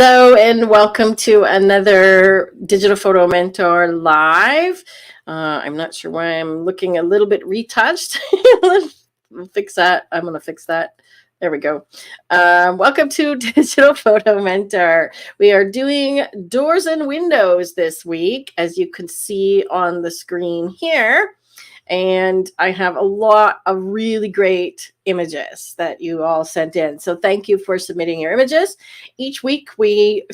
Hello and welcome to another Digital Photo Mentor Live. I'm not sure why I'm looking a little bit retouched. We'll fix that. I'm going to fix that. There we go. Welcome to Digital Photo Mentor. We are doing doors and windows this week, as you can see on the screen here. And I have a lot of really great images that you all sent in. So thank you for submitting your images. Each week we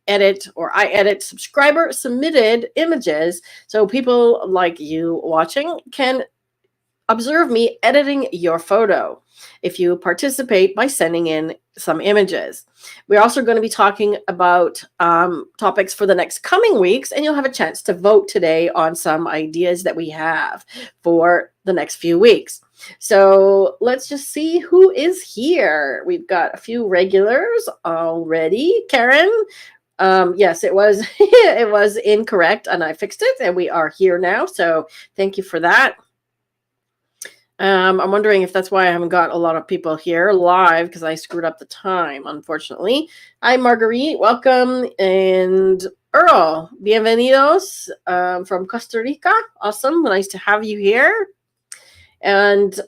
edit, or I edit, subscriber submitted images so people like you watching can observe me editing your photo if you participate by sending in some images. We're also going to be talking about topics for the next coming weeks, and you'll have a chance to vote today on some ideas that we have for the next few weeks. So let's just see who is here. We've got a few regulars already. Karen, yes, it was it was incorrect, and I fixed it, and we are here now. So thank you for that. I'm wondering if that's why I haven't got a lot of people here live, because I screwed up the time, unfortunately. Hi, Marguerite. Welcome. And Earl, bienvenidos from Costa Rica. Awesome. Nice to have you here. And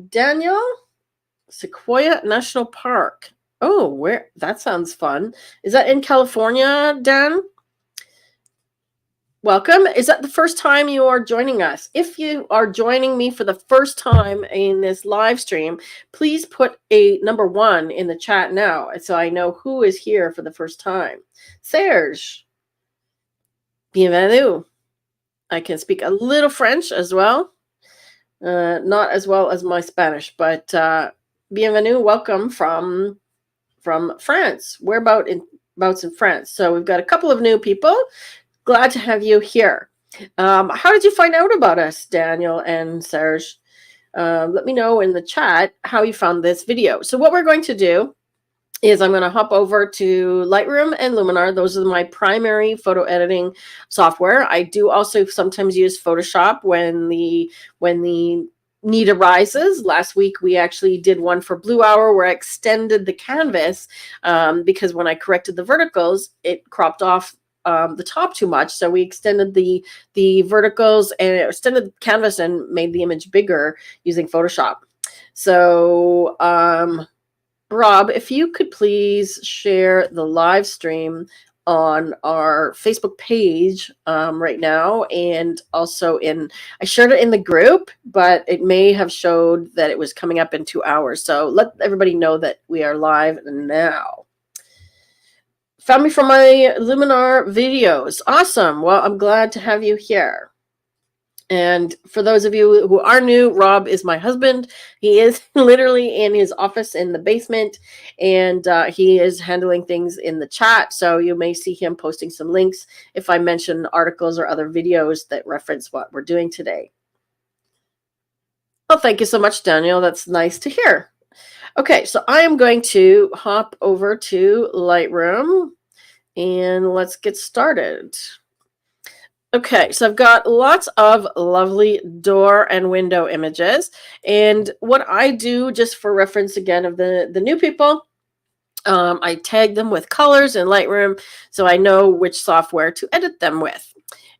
Daniel, Sequoia National Park. Oh, where? That sounds fun. Is that in California, Dan? Welcome. Is that the first time you are joining us? If you are joining me for the first time in this live stream, please put a number 1 in the chat now so I know who is here for the first time. Serge, bienvenue. I can speak a little French as well. Not as well as my Spanish, but bienvenue, welcome from France. Whereabouts in France? So we've got a couple of new people. Glad to have you here. How did you find out about us, Daniel and Serge? Let me know in the chat how you found this video. So what we're going to do is I'm going to hop over to Lightroom and Luminar. Those are my primary photo editing software. I do also sometimes use Photoshop when the need arises. Last week we actually did one for Blue Hour where I extended the canvas because when I corrected the verticals, it cropped off the top too much, so we extended the verticals and extended the canvas and made the image bigger using Photoshop. So Rob, if you could please share the live stream on our Facebook page right now, and also I shared it in the group, but it may have showed that it was coming up in 2 hours, so let everybody know that we are live now. Found me from my Luminar videos. Awesome. Well, I'm glad to have you here. And for those of you who are new, Rob is my husband. He is literally in his office in the basement, and he is handling things in the chat. So you may see him posting some links if I mention articles or other videos that reference what we're doing today. Well, thank you so much, Daniel. That's nice to hear. Okay, so I am going to hop over to Lightroom and let's get started. Okay, so I've got lots of lovely door and window images. And what I do, just for reference again of the new people, I tag them with colors in Lightroom so I know which software to edit them with.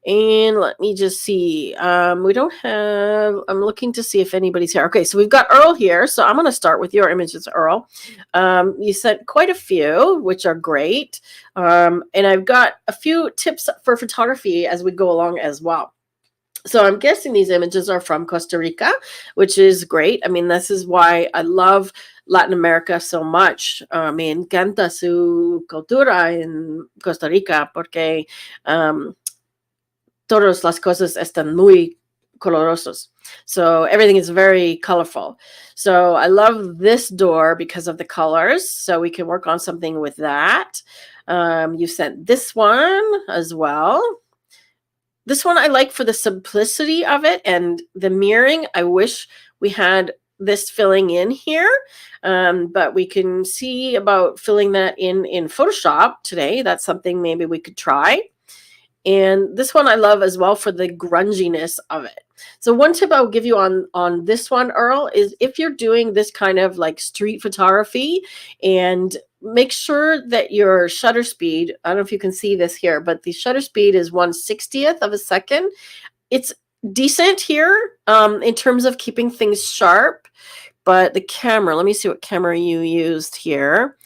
And let me just see. We don't have, I'm looking to see if anybody's here. Okay, so we've got Earl here. So I'm going to start with your images, Earl. You sent quite a few, which are great. And I've got a few tips for photography as we go along as well. So I'm guessing these images are from Costa Rica, which is great. I mean, this is why I love Latin America so much. Me encanta su cultura en Costa Rica porque todas las cosas están muy colorosos. So everything is very colorful. So I love this door because of the colors. So we can work on something with that. You sent this one as well. This one I like for the simplicity of it and the mirroring. I wish we had this filling in here, but we can see about filling that in Photoshop today. That's something maybe we could try. And this one I love as well for the grunginess of it. So one tip I'll give you on this one, Earl, is if you're doing this kind of like street photography and make sure that your shutter speed, I don't know if you can see this here, but the shutter speed is 1/60th of a second. It's decent here in terms of keeping things sharp, but the camera, let me see what camera you used here.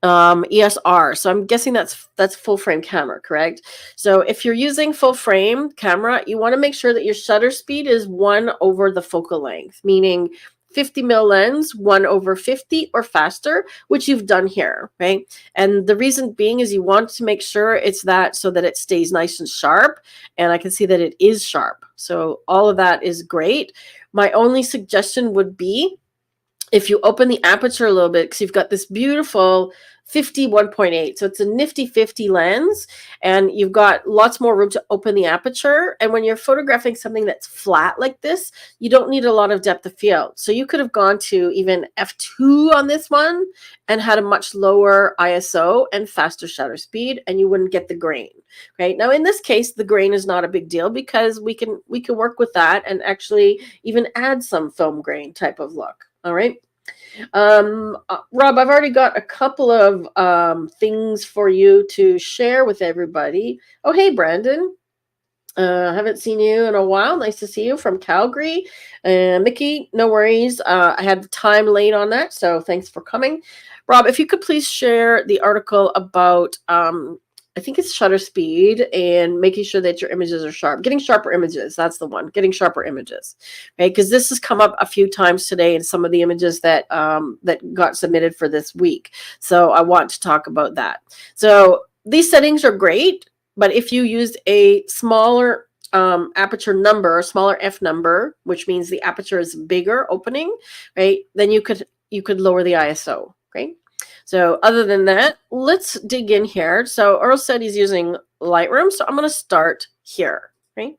ESR. So I'm guessing that's full frame camera, correct? So if you're using full frame camera, you want to make sure that your shutter speed is 1 over the focal length, meaning 50 mil lens, 1 over 50 or faster, which you've done here, right? And the reason being is you want to make sure it's that so that it stays nice and sharp. And I can see that it is sharp. So all of that is great. My only suggestion would be, if you open the aperture a little bit, because you've got this beautiful 51.8, so it's a nifty 50 lens, and you've got lots more room to open the aperture. And when you're photographing something that's flat like this, you don't need a lot of depth of field. So you could have gone to even f2 on this one and had a much lower ISO and faster shutter speed, and you wouldn't get the grain. Right now, in this case, the grain is not a big deal because we can work with that and actually even add some film grain type of look. All right. Rob, I've already got a couple of things for you to share with everybody. Oh, hey, Brandon. Haven't seen you in a while. Nice to see you from Calgary. Mickey, no worries. I had time late on that, so thanks for coming. Rob, if you could please share the article about I think it's shutter speed and making sure that your images are sharp. Getting sharper images, that's the one. Getting sharper images, right? Because this has come up a few times today in some of the images that that got submitted for this week. So I want to talk about that. So these settings are great, but if you used a smaller aperture number, a smaller f number, which means the aperture is bigger opening, right? Then you could lower the ISO, right? So other than that, let's dig in here. So Earl said he's using Lightroom, so I'm going to start here, right?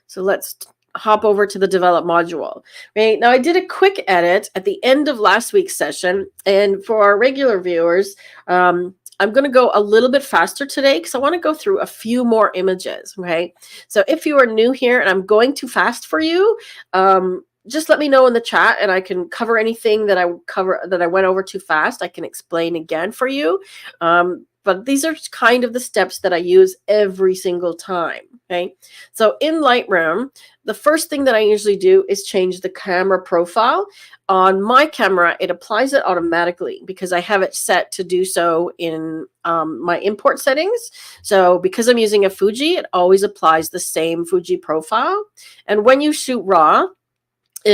So let's hop over to the develop module, right? Now I did a quick edit at the end of last week's session, and for our regular viewers, I'm going to go a little bit faster today because I want to go through a few more images, okay? So if you are new here and I'm going too fast for you, just let me know in the chat and I can cover anything that I went over too fast. I can explain again for you. But these are kind of the steps that I use every single time, okay? So in Lightroom, the first thing that I usually do is change the camera profile. On my camera, it applies it automatically because I have it set to do so in my import settings. So because I'm using a Fuji, it always applies the same Fuji profile. And when you shoot RAW,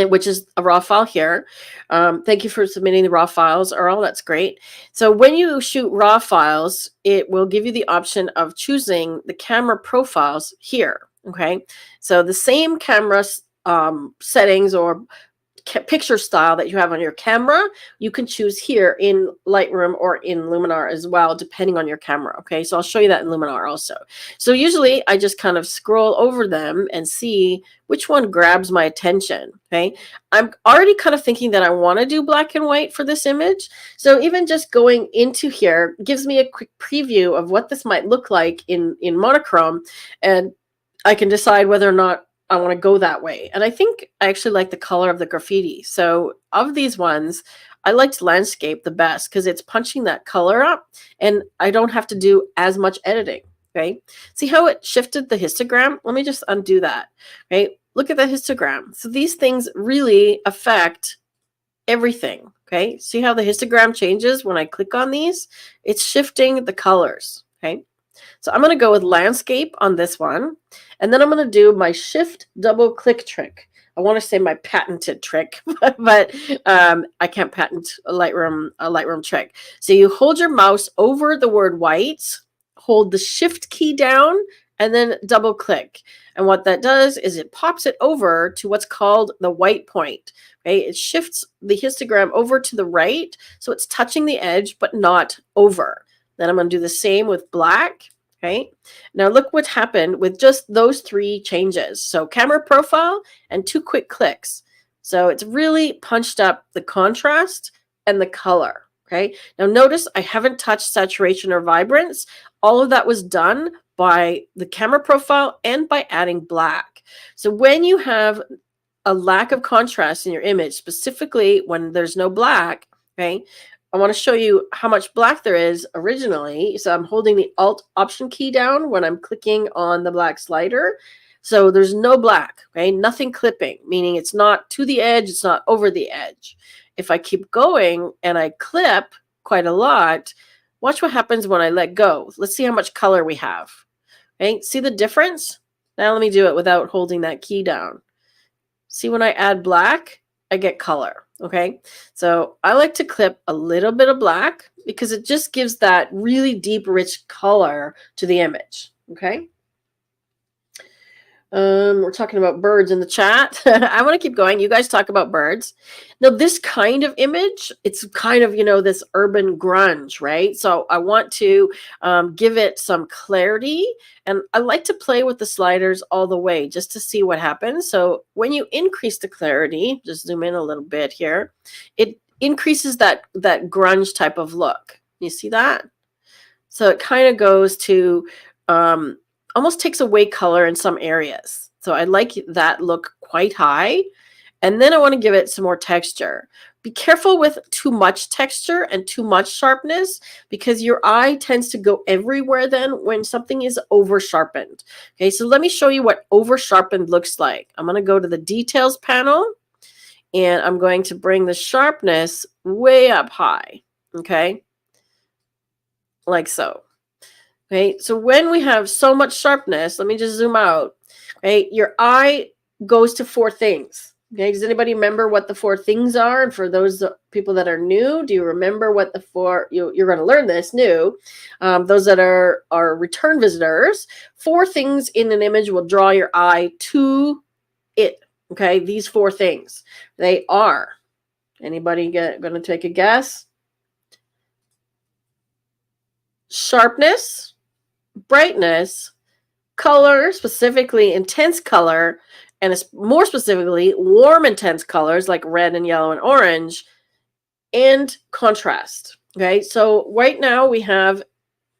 which is a raw file here. Thank you for submitting the raw files, Earl. That's great. So when you shoot raw files, it will give you the option of choosing the camera profiles here. Okay. So the same camera settings or picture style that you have on your camera, you can choose here in Lightroom or in Luminar as well, depending on your camera. Okay, so I'll show you that in Luminar also. So usually I just kind of scroll over them and see which one grabs my attention. Okay, I'm already kind of thinking that I want to do black and white for this image. So even just going into here gives me a quick preview of what this might look like in monochrome, and I can decide whether or not I want to go that way. And I think I actually like the color of the graffiti. So of these ones, I liked landscape the best because it's punching that color up and I don't have to do as much editing. Okay. See how it shifted the histogram? Let me just undo that. Right. Look at the histogram. So these things really affect everything. Okay. See how the histogram changes when I click on these? It's shifting the colors. Okay. So I'm going to go with landscape on this one. And then I'm going to do my shift double click trick. I want to say my patented trick, but I can't patent a Lightroom trick. So you hold your mouse over the word white, hold the shift key down, and then double click. And what that does is it pops it over to what's called the white point. Okay? It shifts the histogram over to the right. So it's touching the edge, but not over. Then I'm going to do the same with black. Okay, now look what happened with just those 3 changes. So camera profile and 2 quick clicks. So it's really punched up the contrast and the color. Okay, now notice I haven't touched saturation or vibrance. All of that was done by the camera profile and by adding black. So when you have a lack of contrast in your image, specifically when there's no black, okay, I want to show you how much black there is originally. So I'm holding the Alt Option key down when I'm clicking on the black slider. So there's no black, okay? Nothing clipping, meaning it's not to the edge, it's not over the edge. If I keep going and I clip quite a lot, watch what happens when I let go. Let's see how much color we have. Okay, see the difference? Now let me do it without holding that key down. See, when I add black, I get color. Okay, so I like to clip a little bit of black because it just gives that really deep, rich color to the image. Okay. We're talking about birds in the chat. I want to keep going. You guys talk about birds. Now, this kind of image, it's kind of, this urban grunge, right? So I want to give it some clarity. And I like to play with the sliders all the way just to see what happens. So when you increase the clarity, just zoom in a little bit here, it increases that grunge type of look. You see that? So it kind of goes to... almost takes away color in some areas. So I like that look quite high. And then I want to give it some more texture. Be careful with too much texture and too much sharpness because your eye tends to go everywhere then when something is over sharpened. Okay, so let me show you what over sharpened looks like. I'm going to go to the details panel and I'm going to bring the sharpness way up high. Okay, like so. Okay, so when we have so much sharpness, let me just zoom out. Okay, your eye goes to 4 things. Okay, does anybody remember what the 4 things are? And for those people that are new, do you remember what the 4? You're going to learn this new. Those that are return visitors, 4 things in an image will draw your eye to it. Okay, these 4 things. They are. Anybody going to take a guess? Sharpness, brightness, color, specifically intense color, and more specifically warm intense colors like red and yellow and orange, and contrast. Okay, so right now we have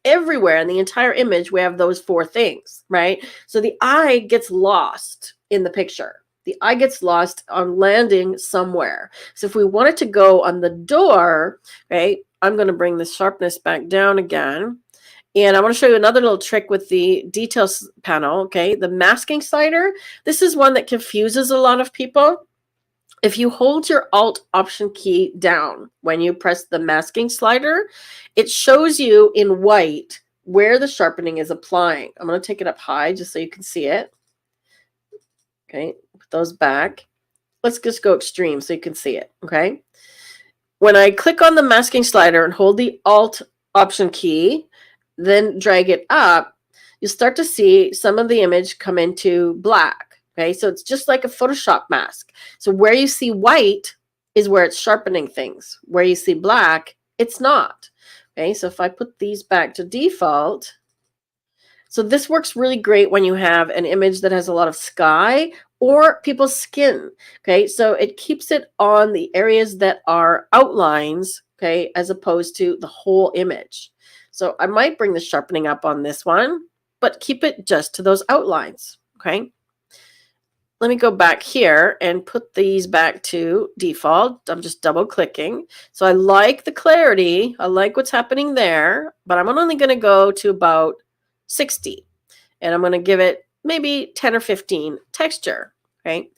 everywhere in the entire image we have those 4 things, right? So the eye gets lost in the picture. The eye gets lost on landing somewhere. So if we want it to go on the door, right, I'm going to bring the sharpness back down again. And I want to show you another little trick with the details panel, okay? The masking slider. This is one that confuses a lot of people. If you hold your Alt Option key down when you press the masking slider, it shows you in white where the sharpening is applying. I'm going to take it up high just so you can see it. Okay, put those back. Let's just go extreme so you can see it, okay? When I click on the masking slider and hold the Alt Option key, then drag it up, you start to see some of the image come into black. Okay, so it's just like a Photoshop mask. So where you see white is where it's sharpening things. Where you see black, it's not. Okay, so if I put these back to default, so this works really great when you have an image that has a lot of sky or people's skin. Okay, so it keeps it on the areas that are outlines, okay, as opposed to the whole image. So I might bring the sharpening up on this one, but keep it just to those outlines, okay? Let me go back here and put these back to default. I'm just double clicking. So I like the clarity. I like what's happening there, but I'm only going to go to about 60. And I'm going to give it maybe 10 or 15 texture, okay?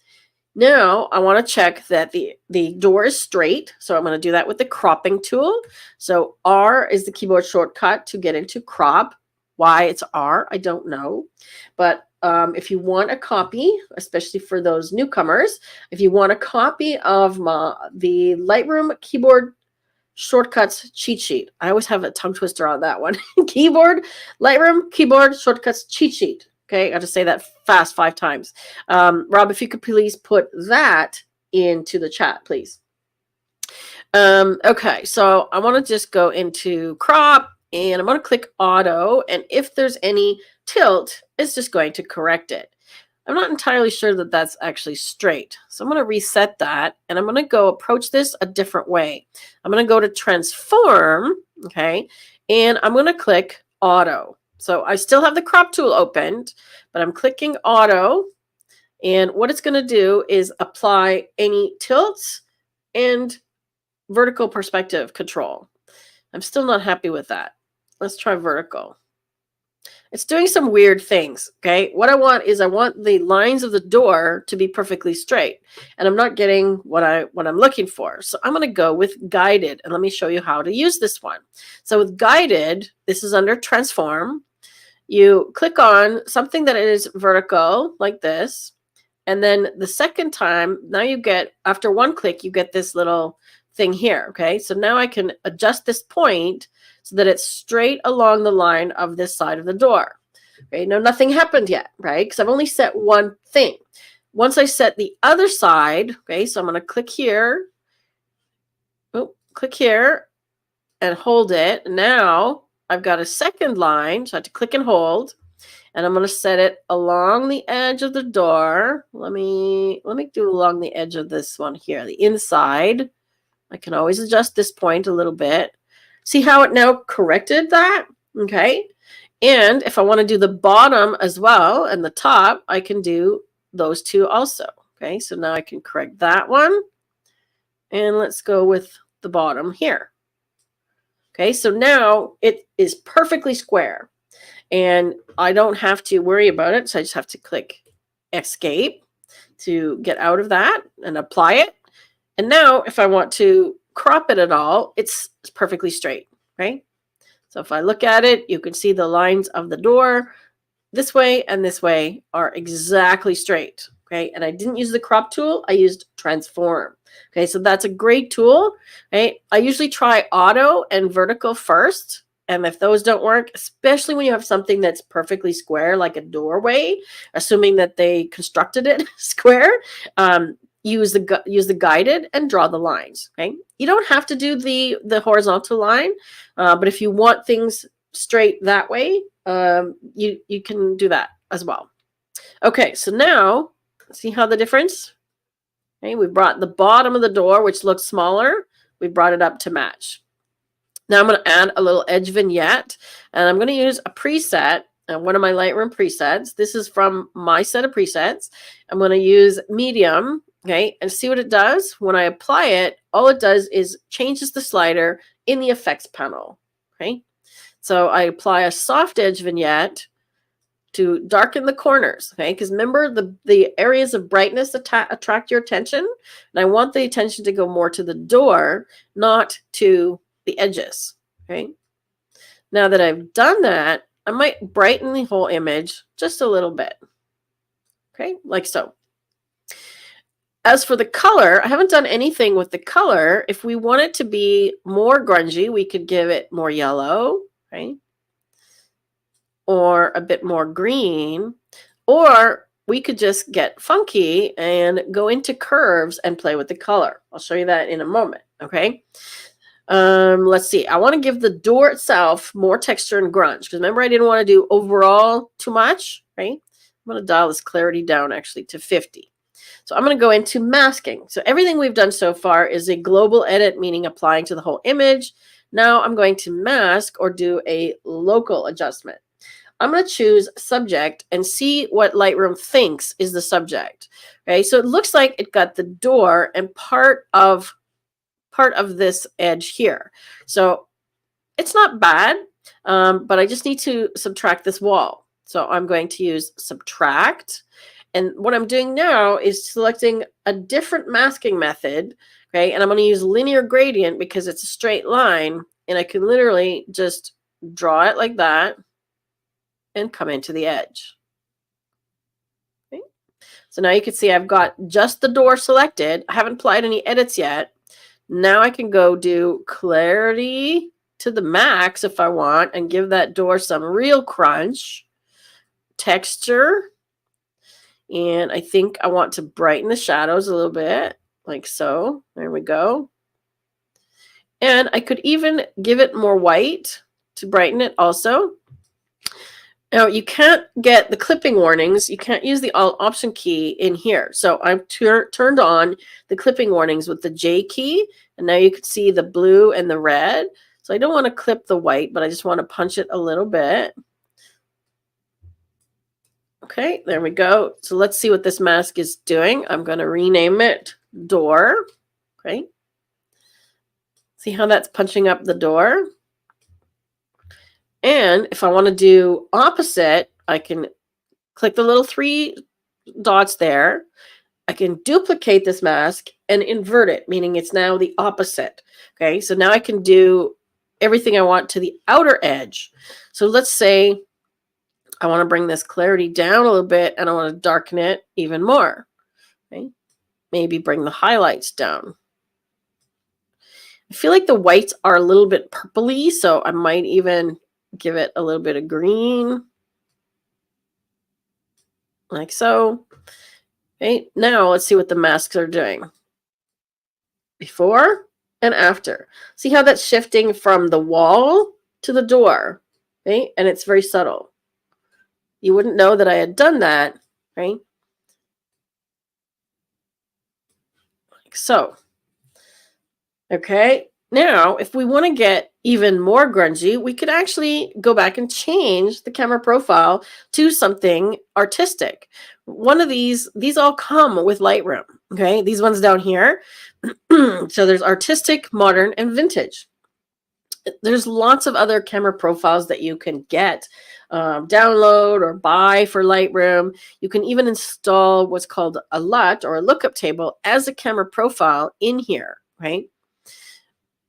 Now I want to check that the door is straight. So I'm going to do that with the cropping tool. So R is the keyboard shortcut to get into crop. Why it's R, I don't know. But if you want a copy, especially for those newcomers, if you want a copy of the Lightroom keyboard shortcuts cheat sheet. I always have a tongue twister on that one. Lightroom keyboard shortcuts cheat sheet. Okay, I got to say that fast 5 times. Rob, if you could please put that into the chat, please. Okay, so I want to just go into crop and I'm going to click auto. And if there's any tilt, it's just going to correct it. I'm not entirely sure that that's actually straight. So I'm going to reset that and I'm going to go approach this a different way. I'm going to go to transform, okay, and I'm going to click auto. So I still have the crop tool opened, but I'm clicking auto. And what it's going to do is apply any tilts and vertical perspective control. I'm still not happy with that. Let's try vertical. It's doing some weird things, okay? What I want is I want the lines of the door to be perfectly straight, and I'm not getting what I'm looking for. So I'm going to go with guided, and let me show you how to use this one. So with guided, this is under transform. You click on something that is vertical like this, and then the second time, now you get, after one click, you get this little thing here, okay? So now I can adjust this point so that it's straight along the line of this side of the door. Okay, now nothing happened yet, right? Because I've only set one thing. Once I set the other side, okay, so I'm going to click here, click here, and hold it. Now I've got a second line, so I have to click and hold, and I'm going to set it along the edge of the door. Let me do along the edge of this one here, the inside. I can always adjust this point a little bit. See how it now corrected that? Okay. And if I want to do the bottom as well and the top, I can do those two also. Okay. So now I can correct that one. And let's go with the bottom here. Okay. So now it is perfectly square. And I don't have to worry about it. So I just have to click escape to get out of that and apply it. And now if I want to crop it at all, it's perfectly straight, right? So if I look at it, you can see the lines of the door this way and this way are exactly straight, okay? And I didn't use the crop tool, I used transform. Okay, so that's a great tool, right? I usually try auto and vertical first. And if those don't work, especially when you have something that's perfectly square, like a doorway, assuming that they constructed it square, use the guided and draw the lines. Okay, you don't have to do the horizontal line, but if you want things straight that way, you can do that as well. Okay, so now see how the difference. Okay, we brought the bottom of the door, which looks smaller, we brought it up to match. Now I'm going to add a little edge vignette, and I'm going to use a preset, one of my Lightroom presets. This is from my set of presets. I'm going to use medium, okay, and see what it does. When I apply it, all it does is changes the slider in the effects panel, okay? So I apply a soft edge vignette to darken the corners, okay? Because remember, the areas of brightness attract your attention, and I want the attention to go more to the door, not to the edges, okay? Now that I've done that, I might brighten the whole image just a little bit, okay? Like so. As for the color, I haven't done anything with the color. If we want it to be more grungy, we could give it more yellow, right? Or a bit more green, or we could just get funky and go into curves and play with the color. I'll show you that in a moment, okay? Let's see. I want to give the door itself more texture and grunge, because remember, I didn't want to do overall too much, right? I'm going to dial this clarity down actually to 50. So I'm going to go into masking. So everything we've done so far is a global edit, meaning applying to the whole image. Now I'm going to mask or do a local adjustment. I'm going to choose subject and see what Lightroom thinks is the subject. Okay, so it looks like it got the door and part of this edge here. So it's not bad, but I just need to subtract this wall. So I'm going to use subtract. And what I'm doing now is selecting a different masking method. Okay, and I'm going to use linear gradient because it's a straight line. And I can literally just draw it like that and come into the edge. Okay. So now you can see I've got just the door selected. I haven't applied any edits yet. Now I can go do clarity to the max if I want and give that door some real crunch. Texture. And I think I want to brighten the shadows a little bit, like so. There we go. And I could even give it more white to brighten it also. Now, you can't get the clipping warnings. You can't use the Alt Option key in here. So I've turned on the clipping warnings with the J key. And now you can see the blue and the red. So I don't want to clip the white, but I just want to punch it a little bit. Okay, there we go. So let's see what this mask is doing. I'm going to rename it Door. Okay. See how that's punching up the door? And if I want to do opposite, I can click the little 3 dots there. I can duplicate this mask and invert it, meaning it's now the opposite. Okay, so now I can do everything I want to the outer edge. So let's say I want to bring this clarity down a little bit and I want to darken it even more. Okay, maybe bring the highlights down. I feel like the whites are a little bit purpley, so I might even give it a little bit of green. Like so. Okay, now let's see what the masks are doing. Before and after. See how that's shifting from the wall to the door, right? And it's very subtle. You wouldn't know that I had done that, right? Like so. Okay, now if we want to get even more grungy, we could actually go back and change the camera profile to something artistic. One of these all come with Lightroom, okay? These ones down here. So there's artistic, modern, and vintage. There's lots of other camera profiles that you can get, download or buy for Lightroom. You can even install what's called a LUT or a lookup table as a camera profile in here, right?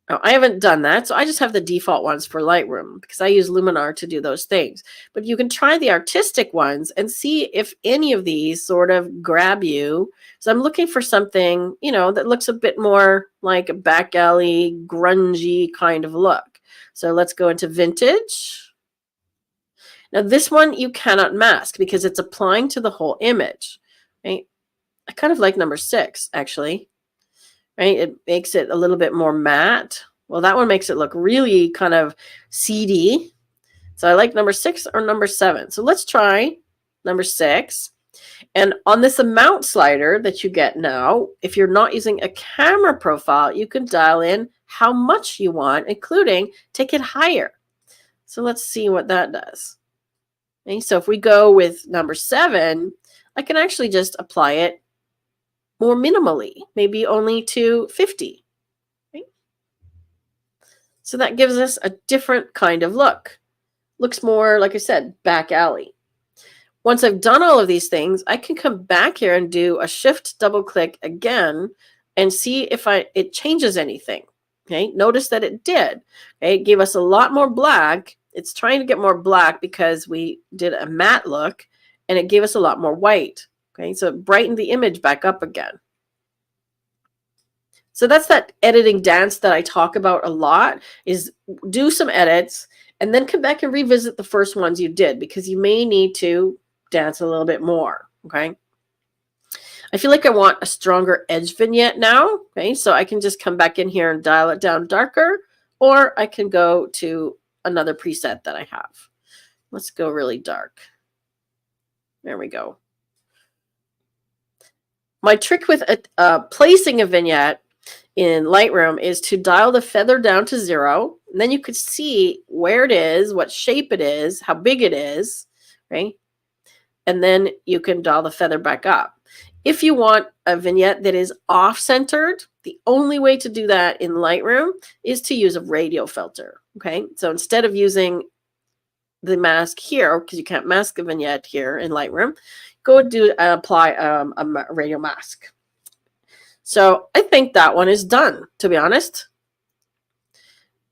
Now, I haven't done that, so I just have the default ones for Lightroom because I use Luminar to do those things. But you can try the artistic ones and see if any of these sort of grab you. So I'm looking for something, you know, that looks a bit more like a back alley, grungy kind of look. So let's go into vintage. Now this one you cannot mask because it's applying to the whole image. Right? I kind of like number 6, actually. Right? It makes it a little bit more matte. Well, that one makes it look really kind of seedy. So I like number 6 or number 7. So let's try number 6. And on this amount slider that you get now, if you're not using a camera profile, you can dial in how much you want, including take it higher. So let's see what that does. Okay, so if we go with number 7, I can actually just apply it more minimally, maybe only to 50. Right? So that gives us a different kind of look. Looks more, like I said, back alley. Once I've done all of these things, I can come back here and do a shift double click again and see if it changes anything. Okay, notice that it did. Okay, it gave us a lot more black. It's trying to get more black because we did a matte look, and it gave us a lot more white. Okay, so it brightened the image back up again. So that's that editing dance that I talk about a lot, is do some edits and then come back and revisit the first ones you did because you may need to dance a little bit more, okay? I feel like I want a stronger edge vignette now, okay? So I can just come back in here and dial it down darker, or I can go to another preset that I have. Let's go really dark. There we go. My trick with placing a vignette in Lightroom is to dial the feather down to 0. And then you could see where it is, what shape it is, how big it is, right? And then you can dial the feather back up. If you want a vignette that is off-centered, the only way to do that in Lightroom is to use a radial filter, okay? So instead of using the mask here, because you can't mask a vignette here in Lightroom, go apply a radial mask. So I think that one is done, to be honest.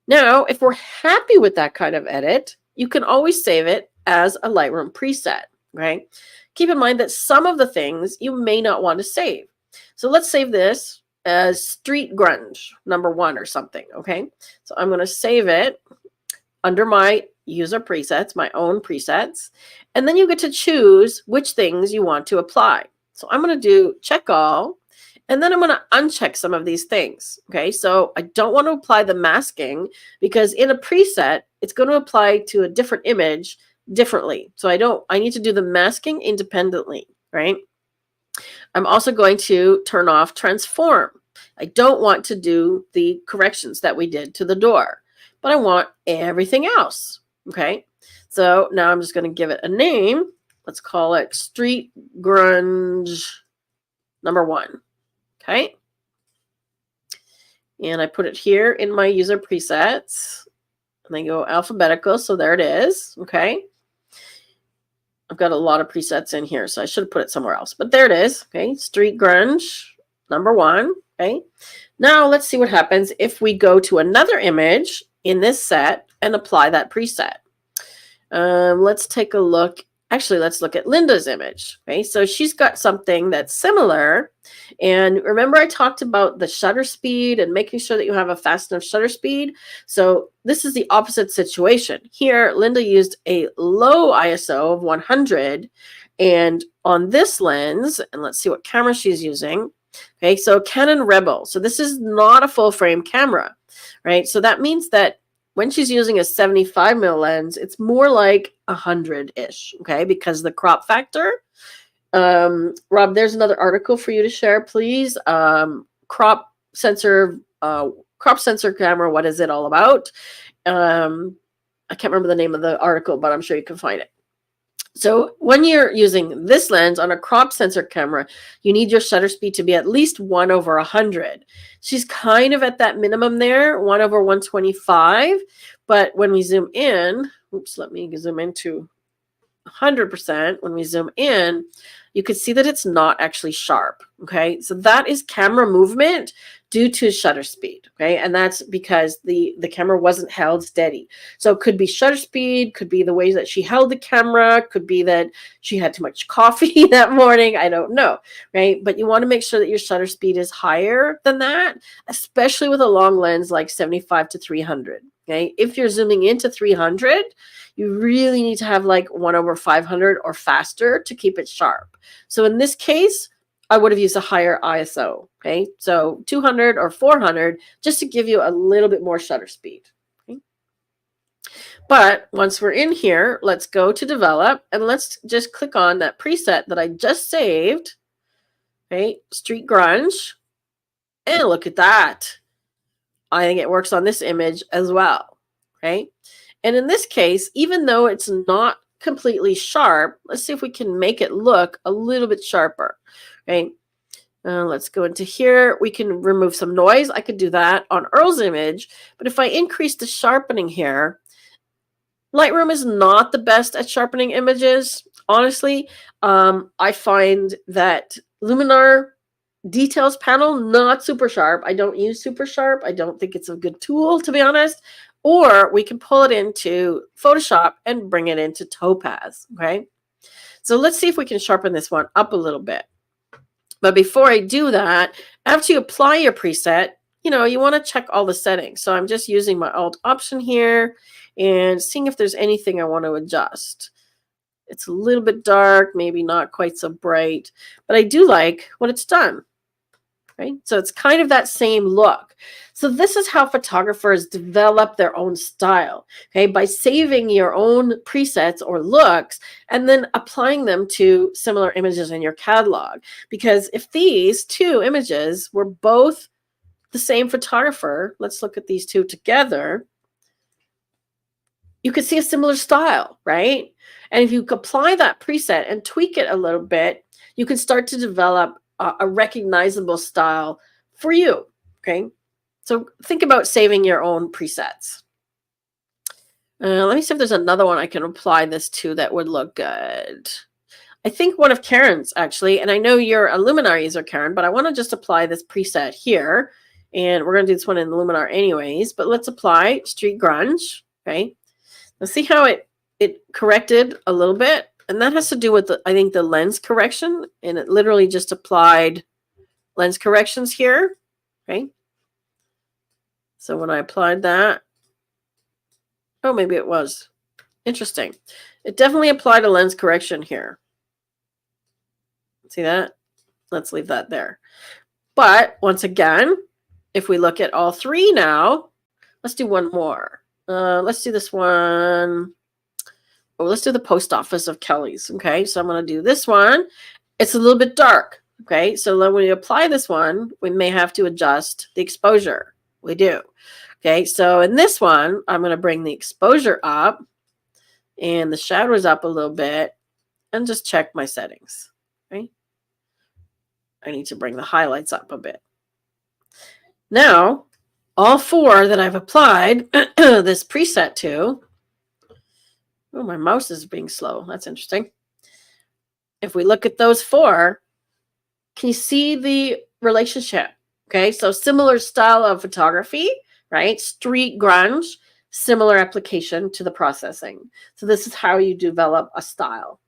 Now, if we're happy with that kind of edit, you can always save it as a Lightroom preset, right? Keep in mind that some of the things you may not want to save. So let's save this as Street Grunge, number 1 or something, okay? So I'm going to save it under my user presets, my own presets, and then you get to choose which things you want to apply. So I'm going to do check all, and then I'm going to uncheck some of these things, okay? So I don't want to apply the masking because in a preset, it's going to apply to a different image differently. So I need to do the masking independently, right? I'm also going to turn off transform. I don't want to do the corrections that we did to the door, but I want everything else, okay? So now I'm just going to give it a name. Let's call it Street Grunge number 1, okay? And I put it here in my user presets. And I go alphabetical, so there it is, okay? I've got a lot of presets in here, so I should have put it somewhere else. But there it is, okay? Street Grunge, #1, okay? Now let's see what happens if we go to another image in this set and apply that preset. Let's take a look. Actually, let's look at Linda's image. Okay, so she's got something that's similar. And remember I talked about the shutter speed and making sure that you have a fast enough shutter speed. So this is the opposite situation. Here, Linda used a low ISO of 100. And on this lens, and let's see what camera she's using. Okay, so Canon Rebel. So this is not a full frame camera, right? So that means that when she's using a 75 mil lens, it's more like 100-ish, okay, because the crop factor. Rob, there's another article for you to share, please. Crop sensor camera, what is it all about? I can't remember the name of the article, but I'm sure you can find it. So when you're using this lens on a crop sensor camera, you need your shutter speed to be at least 1/100. She's kind of at that minimum there, 1/125. But when we zoom in, oops, let me zoom into 100%. When we zoom in, you can see that it's not actually sharp. Okay, so that is camera movement due to shutter speed. Okay, and that's because the camera wasn't held steady. So it could be shutter speed, could be the way that she held the camera, could be that she had too much coffee that morning. I don't know, right? But you want to make sure that your shutter speed is higher than that, especially with a long lens like 75 to 300. Okay, if you're zooming into 300, you really need to have like 1/500 or faster to keep it sharp. So in this case, I would have used a higher ISO. Okay, so 200 or 400 just to give you a little bit more shutter speed. Okay? But once we're in here, let's go to develop and let's just click on that preset that I just saved. Okay, Street Grunge. And look at that. I think it works on this image as well. Okay. And in this case, even though it's not completely sharp, let's see if we can make it look a little bit sharper. Okay. Let's go into here. We can remove some noise. I could do that on Earl's image. But if I increase the sharpening here, Lightroom is not the best at sharpening images. Honestly, I find that Luminar details panel, not super sharp. I don't use super sharp. I don't think it's a good tool, to be honest. Or we can pull it into Photoshop and bring it into Topaz, okay? So let's see if we can sharpen this one up a little bit. But before I do that, after you apply your preset, you know, you want to check all the settings. So I'm just using my Alt option here and seeing if there's anything I want to adjust. It's a little bit dark, maybe not quite so bright, but I do like what it's done. Right? So it's kind of that same look. So this is how photographers develop their own style, okay, by saving your own presets or looks and then applying them to similar images in your catalog. Because if these two images were both the same photographer, let's look at these two together, you could see a similar style, right? And if you apply that preset and tweak it a little bit, you can start to develop a recognizable style for you, okay? So think about saving your own presets. Let me see if there's another one I can apply this to that would look good. I think one of Karen's, actually, and I know you're a Luminar user, Karen, but I want to just apply this preset here, and we're going to do this one in Luminar anyways, but let's apply Street Grunge, okay? Let's see how it corrected a little bit. And that has to do with, I think, the lens correction. And it literally just applied lens corrections here. Okay. So when I applied that, oh, maybe it was. Interesting. It definitely applied a lens correction here. See that? Let's leave that there. But once again, if we look at all three now, let's do one more. Let's do this one. Oh, let's do the post office of Kelly's. Okay, so I'm going to do this one. It's a little bit dark. Okay, so when we apply this one, we may have to adjust the exposure. We do. Okay, so in this one, I'm going to bring the exposure up and the shadows up a little bit and just check my settings. Okay, I need to bring the highlights up a bit. Now, all 4 that I've applied this preset to. Oh, my mouse is being slow. That's interesting. If we look at those 4, can you see the relationship? Okay, so similar style of photography, right? Street grunge, similar application to the processing. So this is how you develop a style.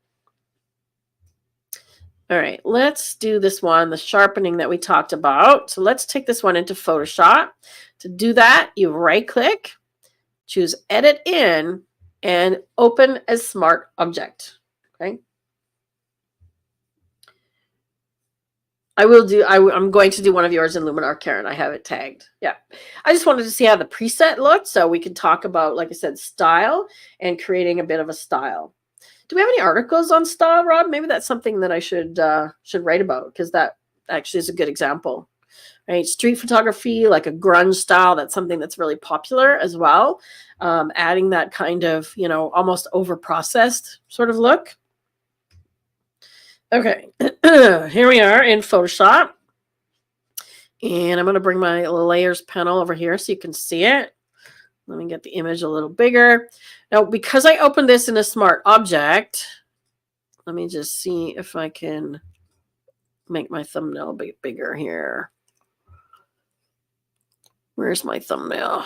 All right, let's do this one, the sharpening that we talked about. So let's take this one into Photoshop. To do that, you right-click, choose Edit In, and Open as Smart Object. Okay. I'm going to do one of yours in Luminar, Karen. I have it tagged. Yeah. I just wanted to see how the preset looked so we can talk about, like I said, style and creating a bit of a style. Do we have any articles on style, Rob? Maybe that's something that I should write about, because that actually is a good example. Right? Street photography, like a grunge style, that's something that's really popular as well. Adding that kind of, almost over-processed sort of look. Okay, here we are in Photoshop. And I'm going to bring my layers panel over here so you can see it. Let me get the image a little bigger. Now, because I opened this in a smart object, let me just see if I can make my thumbnail a bit bigger here. Where's my thumbnail?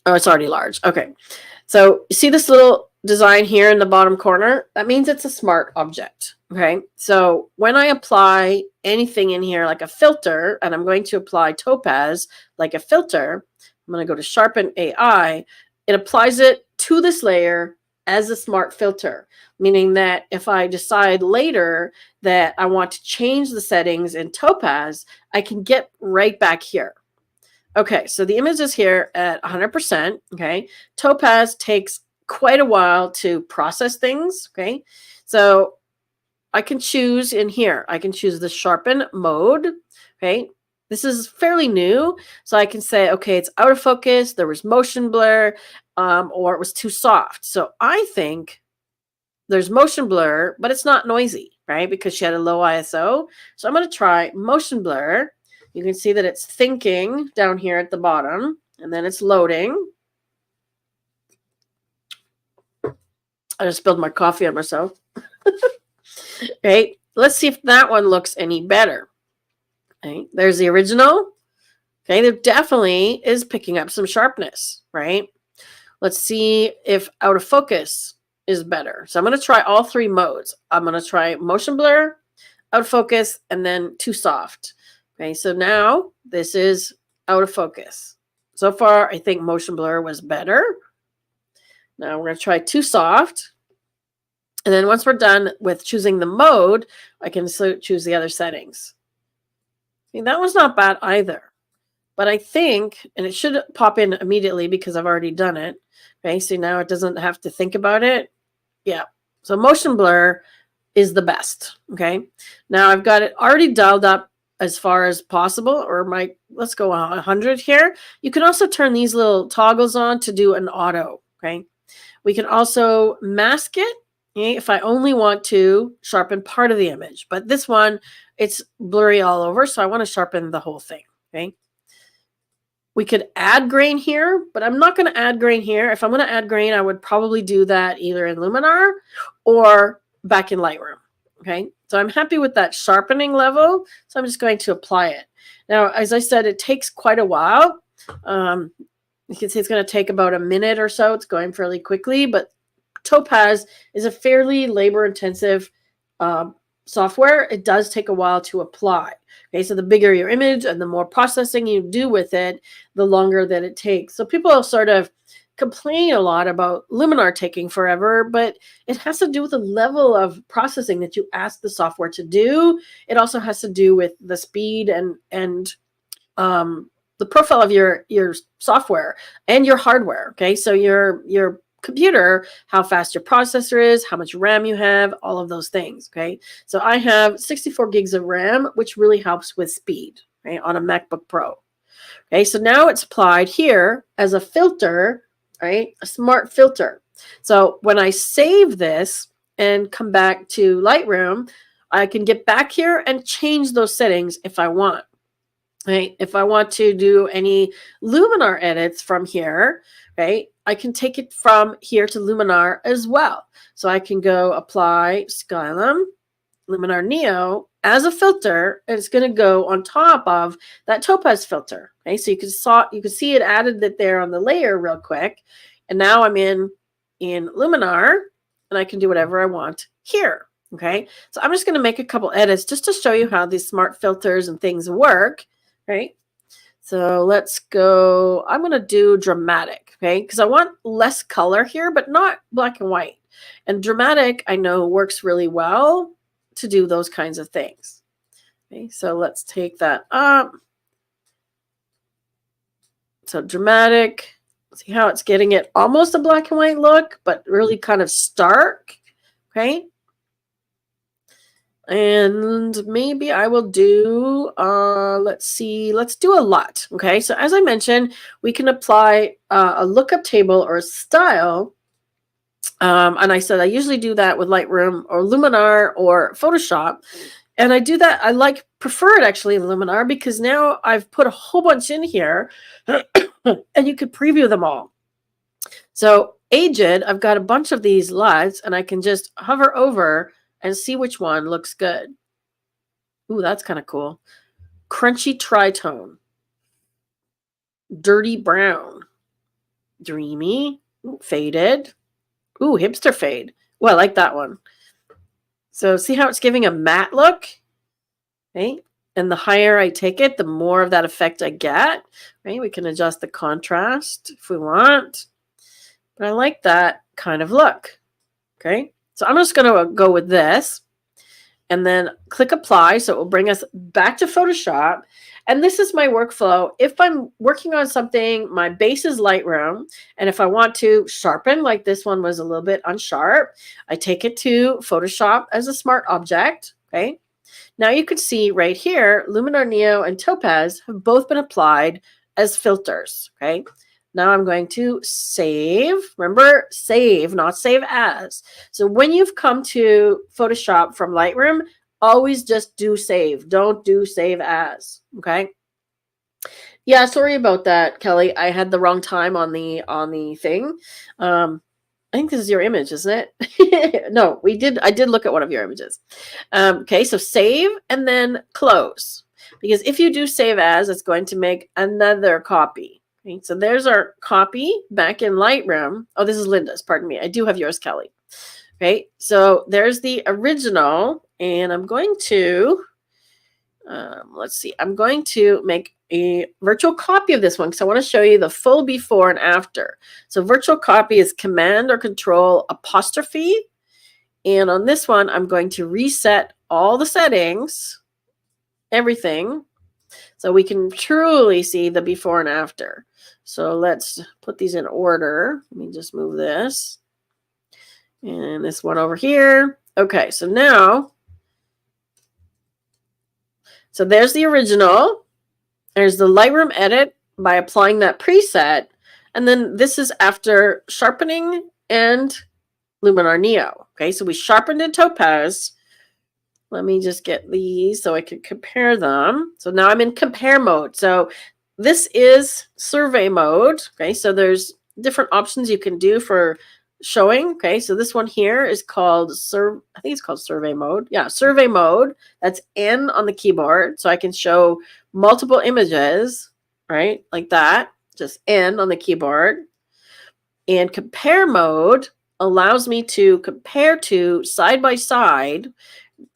Oh, it's already large. Okay. So you see this little design here in the bottom corner? That means it's a smart object. Okay. So when I apply anything in here like a filter, and I'm going to apply topaz like a filter, I'm going to go to Sharpen AI. It applies it to this layer as a smart filter, meaning that if I decide later that I want to change the settings in topaz, I can get right back here. Okay, so the image is here at 100%. Okay, topaz takes quite a while to process things. Okay, so I can choose in here. I can choose the sharpen mode. Okay, this is fairly new, so I can say, okay, it's out of focus, there was motion blur, or it was too soft. So I think there's motion blur, but it's not noisy, right? Because she had a low ISO. So I'm going to try motion blur. You can see that it's thinking down here at the bottom, and then it's loading. I just spilled my coffee on myself. Right? Let's see if that one looks any better. Okay, there's the original. Okay, there definitely is picking up some sharpness, right? Let's see if out of focus is better. So I'm going to try all 3 modes. I'm going to try motion blur, out of focus, and then too soft. Okay, so now this is out of focus. So far, I think motion blur was better. Now we're going to try too soft. And then once we're done with choosing the mode, I can choose the other settings. See, that was not bad either. But I think, and it should pop in immediately because I've already done it. Okay, so now it doesn't have to think about it. Yeah, so motion blur is the best. Okay, now I've got it already dialed up as far as possible, or let's go 100 here. You can also turn these little toggles on to do an auto. Okay, we can also mask it. Okay, if I only want to sharpen part of the image, but this one, it's blurry all over, so I want to sharpen the whole thing. Okay, we could add grain here, but I'm not going to add grain here. If I'm going to add grain, I would probably do that either in Luminar or back in Lightroom. Okay, so I'm happy with that sharpening level, so I'm just going to apply it. Now, as I said, it takes quite a while. You can see it's going to take about a minute or so. It's going fairly quickly, but Topaz is a fairly labor-intensive software. It does take a while to apply. Okay, so the bigger your image and the more processing you do with it, the longer that it takes. So people sort of complain a lot about Luminar taking forever, but it has to do with the level of processing that you ask the software to do. It also has to do with the speed and the profile of your software and your hardware. Okay, so your computer, how fast your processor is, how much RAM you have, all of those things. Okay, so I have 64 gigs of RAM, which really helps with speed, right, on a MacBook Pro. Okay, so now it's applied here as a filter, right, a smart filter. So when I save this and come back to Lightroom, I can get back here and change those settings if I want. right? If I want to do any Luminar edits from here, right, I can take it from here to Luminar as well. So I can go apply Skylum, Luminar Neo as a filter, and it's going to go on top of that topaz filter. Okay, so you can see it added it there on the layer real quick, and now I'm in Luminar, and I can do whatever I want here. Okay, so I'm just going to make a couple edits just to show you how these smart filters and things work. Right. So let's go. I'm going to do dramatic. Okay, because I want less color here, but not black and white. And dramatic, I know, works really well to do those kinds of things. Okay, so let's take that up. So dramatic, see how it's getting it almost a black and white look, but really kind of stark. Okay. And maybe I will do, let's see, let's do a lot. Okay. So as I mentioned, we can apply a lookup table or a style. And I said I usually do that with Lightroom or Luminar or Photoshop. And I do that. I prefer it actually in Luminar because now I've put a whole bunch in here and you could preview them all. So Aged, I've got a bunch of these LUTs and I can just hover over and see which one looks good. Ooh, that's kind of cool. Crunchy tritone. Dirty brown. Dreamy. Ooh, faded. Ooh, hipster fade. Well, I like that one. So see how it's giving a matte look? Okay. And the higher I take it, the more of that effect I get. Right? We can adjust the contrast if we want. But I like that kind of look. Okay. So I'm just going to go with this and then click apply. So it will bring us back to Photoshop. And this is my workflow. If I'm working on something, my base is Lightroom. And if I want to sharpen, like this one was a little bit unsharp, I take it to Photoshop as a smart object. Okay. Now you can see right here, Luminar Neo and Topaz have both been applied as filters. Okay. Now I'm going to save. Remember, save, not save as. So when you've come to Photoshop from Lightroom, always just do save. Don't do save as. Okay. Yeah, sorry about that, Kelly. I had the wrong time on the thing. I think this is your image, isn't it? No, I did look at one of your images. Okay, so save and then close. Because if you do save as, it's going to make another copy. Okay, so there's our copy back in Lightroom. Oh, this is Linda's, pardon me. I do have yours, Kelly. Okay, so there's the original, and I'm going to, let's see, I'm going to make a virtual copy of this one because I want to show you the full before and after. So virtual copy is Command or Control apostrophe. And on this one, I'm going to reset all the settings, everything, so we can truly see the before and after. So let's put these in order. Let me just move this. And this one over here. Okay, so now, so there's the original. There's the Lightroom edit by applying that preset. And then this is after sharpening and Luminar Neo. Okay, so we sharpened in Topaz. Let me just get these so I can compare them. So now I'm in compare mode. So this is survey mode. Okay, so there's different options you can do for showing. Okay, so this one here is called I think it's called survey mode. Yeah, survey mode. That's N on the keyboard. So I can show multiple images, right? Like that. Just N on the keyboard. And compare mode allows me to compare to side by side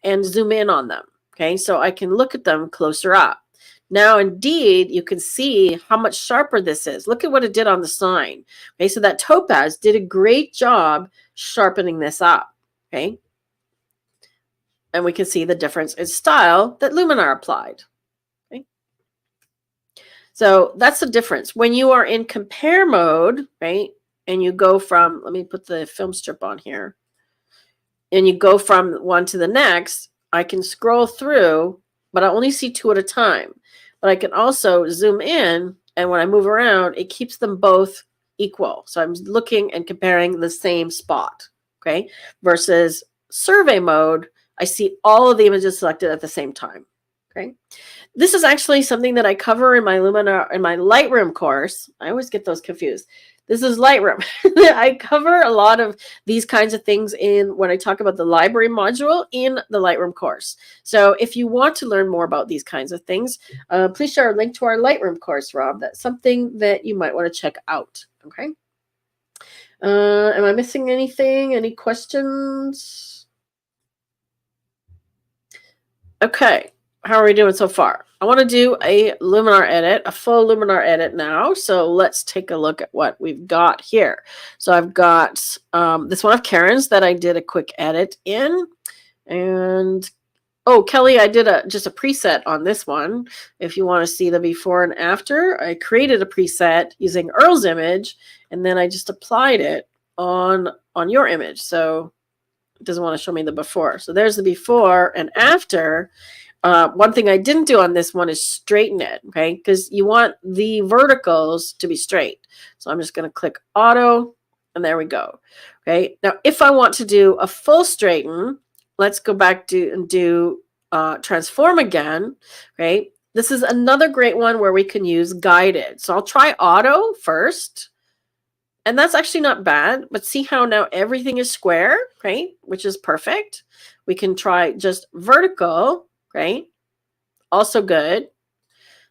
and zoom in on them. Okay, so I can look at them closer up. Now, indeed, you can see how much sharper this is. Look at what it did on the sign. Okay, so that Topaz did a great job sharpening this up. Okay, and we can see the difference in style that Luminar applied. Okay, so that's the difference. When you are in compare mode, right, and you go from, let me put the film strip on here, and you go from one to the next, I can scroll through, but I only see two at a time. But I can also zoom in, and when I move around, it keeps them both equal. So I'm looking and comparing the same spot, okay? Versus survey mode, I see all of the images selected at the same time, Okay. This is actually something that I cover in my Lightroom course. I always get those confused. This is Lightroom. I cover a lot of these kinds of things when I talk about the library module in the Lightroom course. So if you want to learn more about these kinds of things, please share a link to our Lightroom course, Rob. That's something that you might want to check out. Okay. Am I missing anything? Any questions? Okay. How are we doing so far? I want to do a Luminar edit, a full Luminar edit now. So let's take a look at what we've got here. So I've got this one of Karen's that I did a quick edit in. And, oh, Kelly, I did just a preset on this one. If you want to see the before and after, I created a preset using Earl's image, and then I just applied it on your image. So it doesn't want to show me the before. So there's the before and after. One thing I didn't do on this one is straighten it, okay? Because you want the verticals to be straight. So I'm just going to click auto, and there we go. Okay. Now, if I want to do a full straighten, let's go back and do transform again. Okay. This is another great one where we can use guided. So I'll try auto first. And that's actually not bad, but see how now everything is square, right? Which is perfect. We can try just vertical, right? Also good.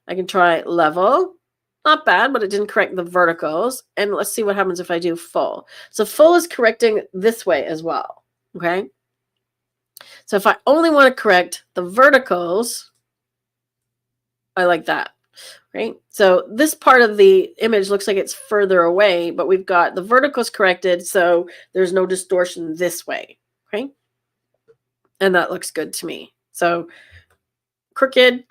I can try level. Not bad, but it didn't correct the verticals. And let's see what happens if I do full. So full is correcting this way as well, okay? So if I only want to correct the verticals, I like that. Right? So this part of the image looks like it's further away, but we've got the verticals corrected, so there's no distortion this way. Okay? And that looks good to me. So crooked,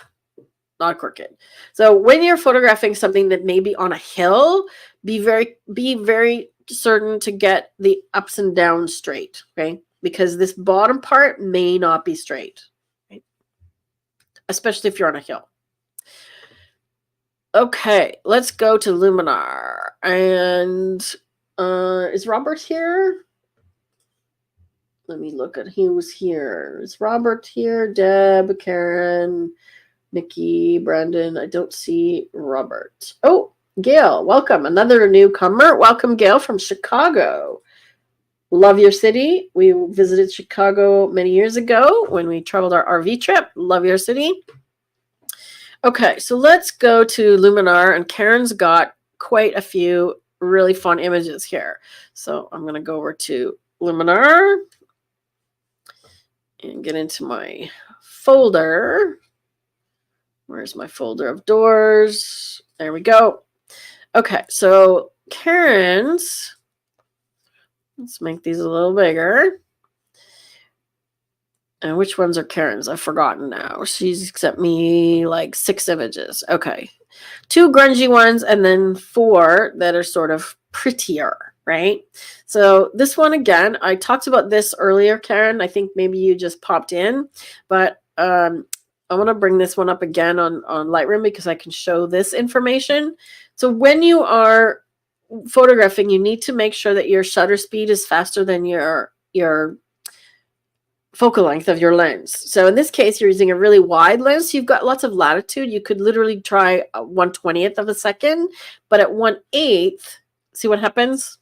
not crooked. So when you're photographing something that may be on a hill, be very certain to get the ups and downs straight. Okay? Because this bottom part may not be straight. Right? Especially if you're on a hill. Okay, let's go to Luminar. And is Robert here? Let me look at who's here. Is Robert here? Deb, Karen, Nikki, Brandon. I don't see Robert. Oh, Gail, welcome. Another newcomer. Welcome, Gail, from Chicago. Love your city. We visited Chicago many years ago when we traveled our RV trip. Love your city. Okay, so let's go to Luminar, and Karen's got quite a few really fun images here. So I'm going to go over to Luminar and get into my folder. Where's my folder of doors? There we go. Okay, so Karen's, let's make these a little bigger. And which ones are Karen's? I've forgotten now. She's sent me like 6 images. Okay. 2 grungy ones and then 4 that are sort of prettier, right? So this one, again, I talked about this earlier, Karen. I think maybe you just popped in. But I want to bring this one up again on Lightroom because I can show this information. So when you are photographing, you need to make sure that your shutter speed is faster than your focal length of your lens. So in this case, you're using a really wide lens. So you've got lots of latitude. You could literally try 1/20th of a second, but at 1/8, see what happens?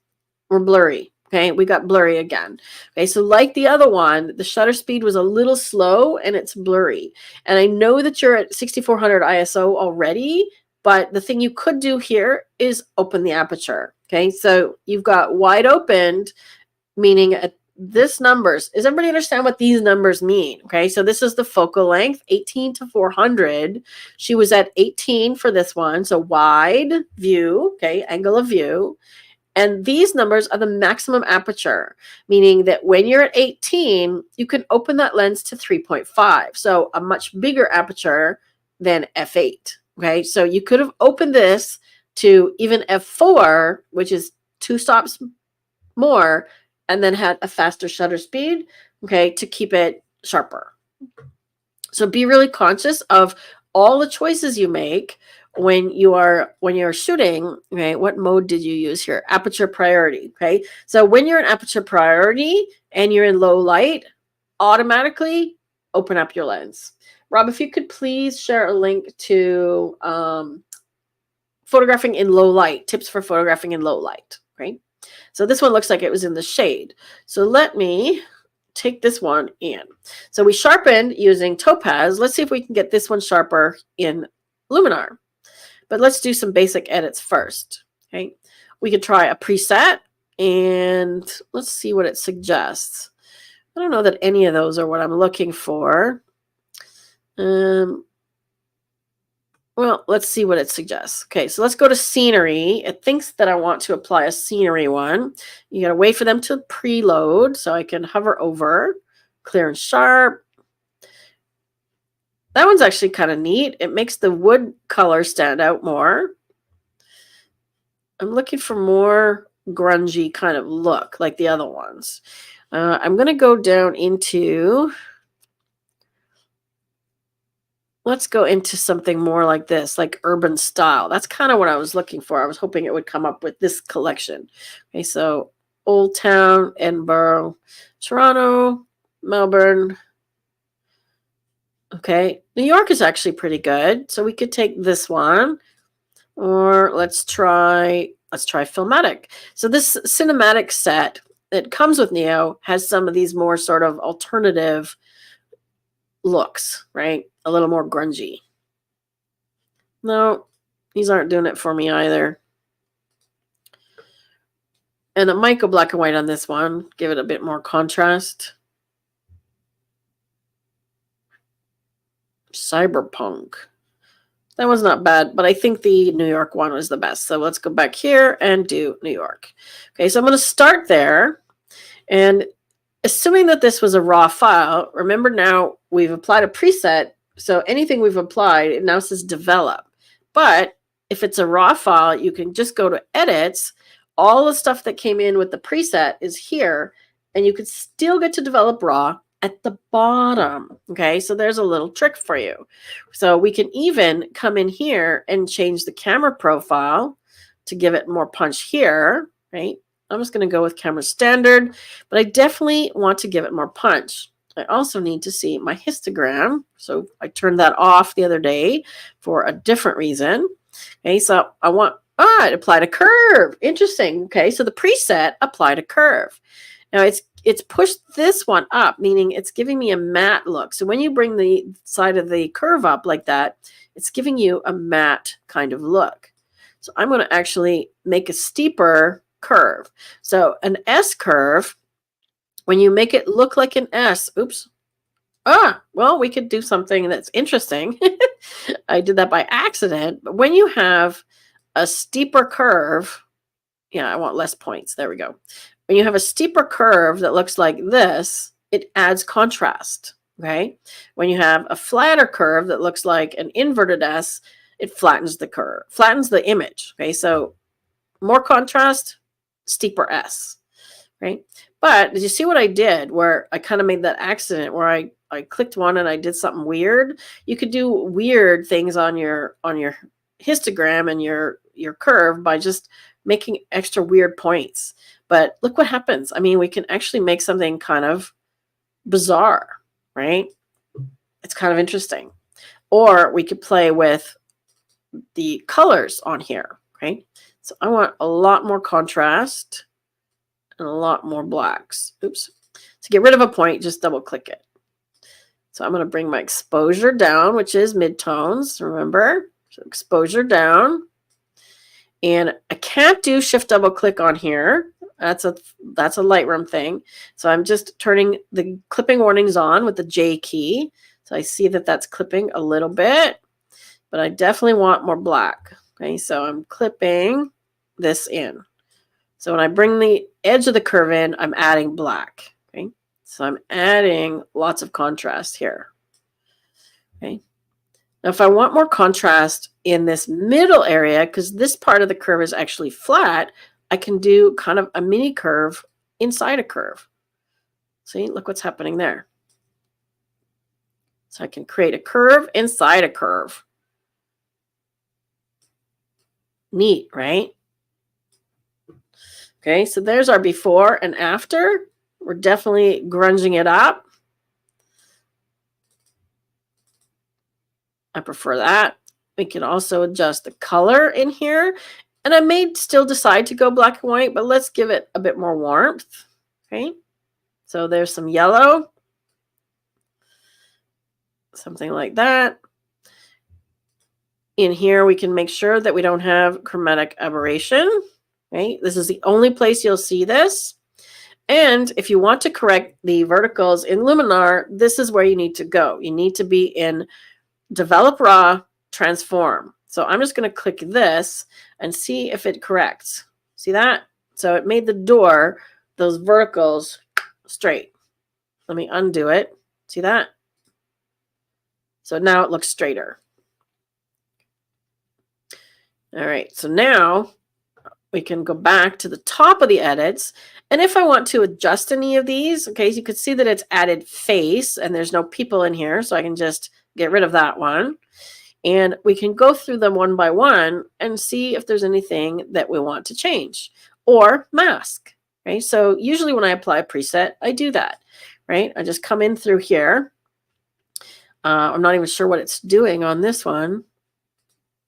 We're blurry. Okay, we got blurry again. Okay, so like the other one, the shutter speed was a little slow and it's blurry. And I know that you're at 6400 ISO already, but the thing you could do here is open the aperture. Okay, so you've got wide opened, meaning at this numbers. Does everybody understand what these numbers mean? Okay, so this is the focal length, 18 to 400. She was at 18 for this one, so wide view, okay, angle of view. And these numbers are the maximum aperture, meaning that when you're at 18, you can open that lens to 3.5. So a much bigger aperture than f8. Okay, so you could have opened this to even f4, which is 2 stops more, and then had a faster shutter speed, okay, to keep it sharper. So be really conscious of all the choices you make when you're shooting. Okay, what mode did you use here? Aperture priority. Okay, so when you're in aperture priority and you're in low light, automatically open up your lens. Rob, if you could please share a link to photographing in low light, tips for photographing in low light, right? So this one looks like it was in the shade. So let me take this one in. So we sharpened using Topaz. Let's see if we can get this one sharper in Luminar. But let's do some basic edits first, okay? We could try a preset, and let's see what it suggests. I don't know that any of those are what I'm looking for. Well, let's see what it suggests. Okay, so let's go to scenery. It thinks that I want to apply a scenery one. You gotta wait for them to preload, so I can hover over, clear and sharp. That one's actually kind of neat. It makes the wood color stand out more. I'm looking for more grungy kind of look like the other ones. I'm gonna go down into, let's go into something more like this, like urban style. That's kind of what I was looking for. I was hoping it would come up with this collection. Okay, so Old Town, Edinburgh, Toronto, Melbourne. Okay, New York is actually pretty good. So we could take this one, or let's try Filmatic. So this cinematic set that comes with Neo has some of these more sort of alternative looks, right? A little more grungy. No, these aren't doing it for me either. And it might go black and white on this one. Give it a bit more contrast. Cyberpunk. That was not bad, but I think the New York one was the best. So let's go back here and do New York. Okay, so I'm going to start there. And assuming that this was a raw file, remember now we've applied a preset. So anything we've applied, it now says develop. But if it's a raw file, you can just go to edits. All the stuff that came in with the preset is here, and you could still get to develop raw at the bottom. Okay, so there's a little trick for you. So we can even come in here and change the camera profile to give it more punch here, right? I'm just going to go with camera standard, but I definitely want to give it more punch. I also need to see my histogram. So I turned that off the other day for a different reason. Okay, so I want, it applied a curve. Interesting. Okay, so the preset applied a curve. Now it's pushed this one up, meaning it's giving me a matte look. So when you bring the side of the curve up like that, it's giving you a matte kind of look. So I'm going to actually make a steeper curve. So an S curve, when you make it look like an S, oops. Well, we could do something that's interesting. I did that by accident. But when you have a steeper curve, yeah, I want less points. There we go. When you have a steeper curve that looks like this, it adds contrast, okay? When you have a flatter curve that looks like an inverted S, it flattens the curve, flattens the image, okay? So more contrast, steeper S, right? But did you see what I did where I kind of made that accident where I clicked one and I did something weird? You could do weird things on your histogram and your curve by just making extra weird points. But look what happens. I mean, we can actually make something kind of bizarre, right? It's kind of interesting. Or we could play with the colors on here, right? So I want a lot more contrast and a lot more blacks. Oops. To get rid of a point, just double click it. So I'm going to bring my exposure down, which is midtones, remember? So exposure down. And I can't do shift double click on here. That's a Lightroom thing. So I'm just turning the clipping warnings on with the J key. So I see that that's clipping a little bit, but I definitely want more black. Okay, so I'm clipping this in. So when I bring the edge of the curve in, I'm adding black. Okay, so I'm adding lots of contrast here. Okay. Now, if I want more contrast in this middle area, because this part of the curve is actually flat, I can do kind of a mini curve inside a curve. See, look what's happening there. So I can create a curve inside a curve. Neat, right? Okay, so there's our before and after. We're definitely grunging it up. I prefer that. We can also adjust the color in here. And I may still decide to go black and white, but let's give it a bit more warmth. Okay. So there's some yellow. Something like that. In here, we can make sure that we don't have chromatic aberration. Right? This is the only place you'll see this. And if you want to correct the verticals in Luminar, this is where you need to go. You need to be in Develop Raw, Transform. So I'm just going to click this and see if it corrects. See that? So it made the door, those verticals, straight. Let me undo it. See that? So now it looks straighter. All right, so now we can go back to the top of the edits. And if I want to adjust any of these, okay, so you could see that it's added face and there's no people in here. So I can just get rid of that one. And we can go through them one by one and see if there's anything that we want to change or mask. Right? So usually when I apply a preset, I do that. Right? I just come in through here. I'm not even sure what it's doing on this one.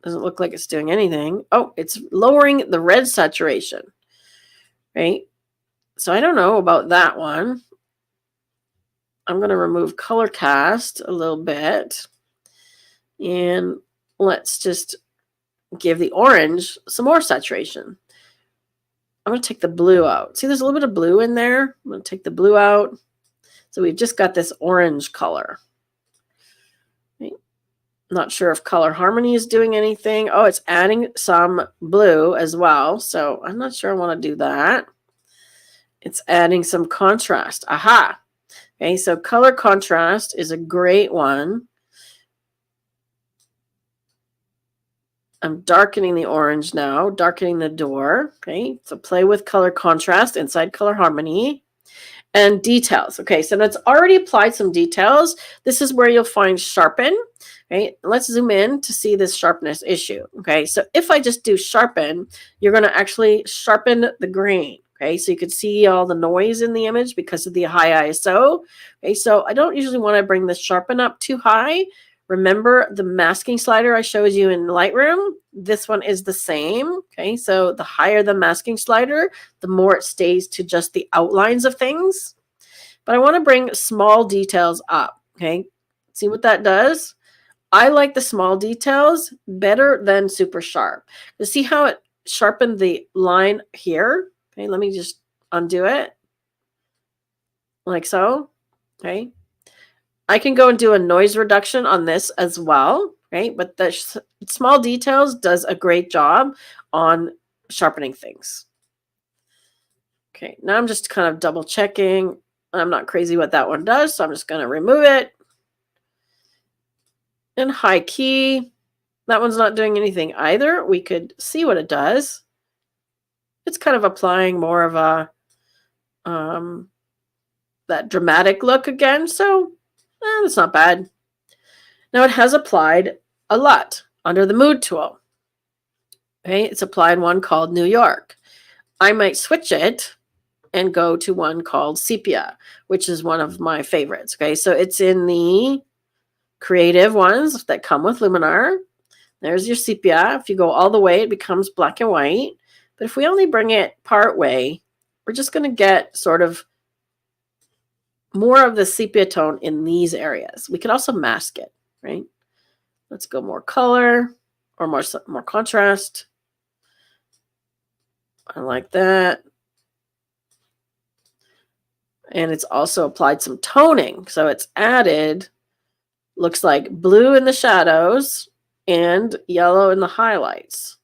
Doesn't look like it's doing anything. Oh, it's lowering the red saturation. Right? So I don't know about that one. I'm going to remove color cast a little bit. And let's just give the orange some more saturation. I'm going to take the blue out. See, there's a little bit of blue in there. I'm going to take the blue out. So we've just got this orange color. Right? Not sure if color harmony is doing anything. Oh, it's adding some blue as well. So I'm not sure I want to do that. It's adding some contrast. Aha. Okay, so color contrast is a great one. I'm darkening the orange now, darkening the door. Okay, so play with color contrast inside color harmony. And details. Okay, so it's already applied some details. This is where you'll find sharpen. Right? Let's zoom in to see this sharpness issue. Okay, so if I just do sharpen, you're going to actually sharpen the grain. Okay, so you can see all the noise in the image because of the high ISO. Okay, so I don't usually want to bring the sharpen up too high. Remember the masking slider I showed you in Lightroom? This one is the same. Okay, so the higher the masking slider, the more it stays to just the outlines of things. But I want to bring small details up. Okay, see what that does? I like the small details better than super sharp. You see how it sharpened the line here? Okay, let me just undo it. Like so. Okay. I can go and do a noise reduction on this as well, right? But the small details does a great job on sharpening things. Okay, now I'm just kind of double checking. I'm not crazy what that one does, so I'm just going to remove it. And high key, that one's not doing anything either. We could see what it does. It's kind of applying more of a that dramatic look again, so that's not bad. Now it has applied a lot under the mood tool. Okay, it's applied one called New York. I might switch it and go to one called Sepia, which is one of my favorites. Okay, so it's in the creative ones that come with Luminar. There's your sepia. If you go all the way, it becomes black and white. But if we only bring it part way, we're just going to get sort of more of the sepia tone in these areas. We could also mask it, right? Let's go more color or more contrast. I like that. And it's also applied some toning. So it's added, looks like blue in the shadows and yellow in the highlights.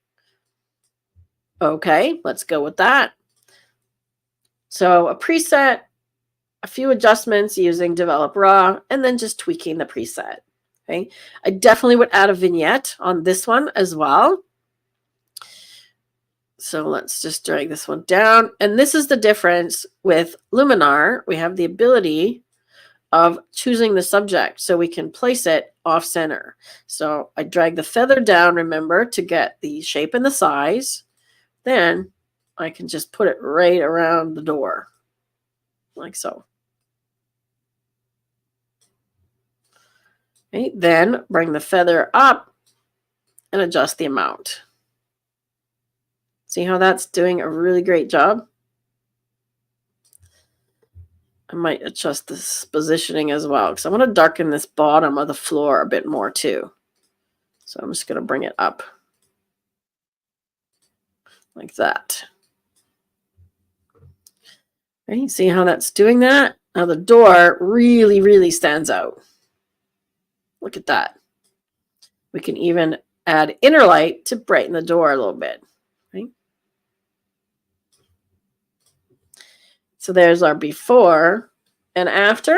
Okay, let's go with that. So a preset, a few adjustments using Develop Raw, and then just tweaking the preset. Okay, I definitely would add a vignette on this one as well. So let's just drag this one down. And this is the difference with Luminar. We have the ability of choosing the subject so we can place it off center. So I drag the feather down, remember, to get the shape and the size. Then I can just put it right around the door, like so. Okay, then bring the feather up and adjust the amount. See how that's doing a really great job? I might adjust this positioning as well because I want to darken this bottom of the floor a bit more too. So I'm just going to bring it up like that. Okay, see how that's doing that? Now the door really, really stands out. Look at that. We can even add inner light to brighten the door a little bit. Right? So there's our before and after.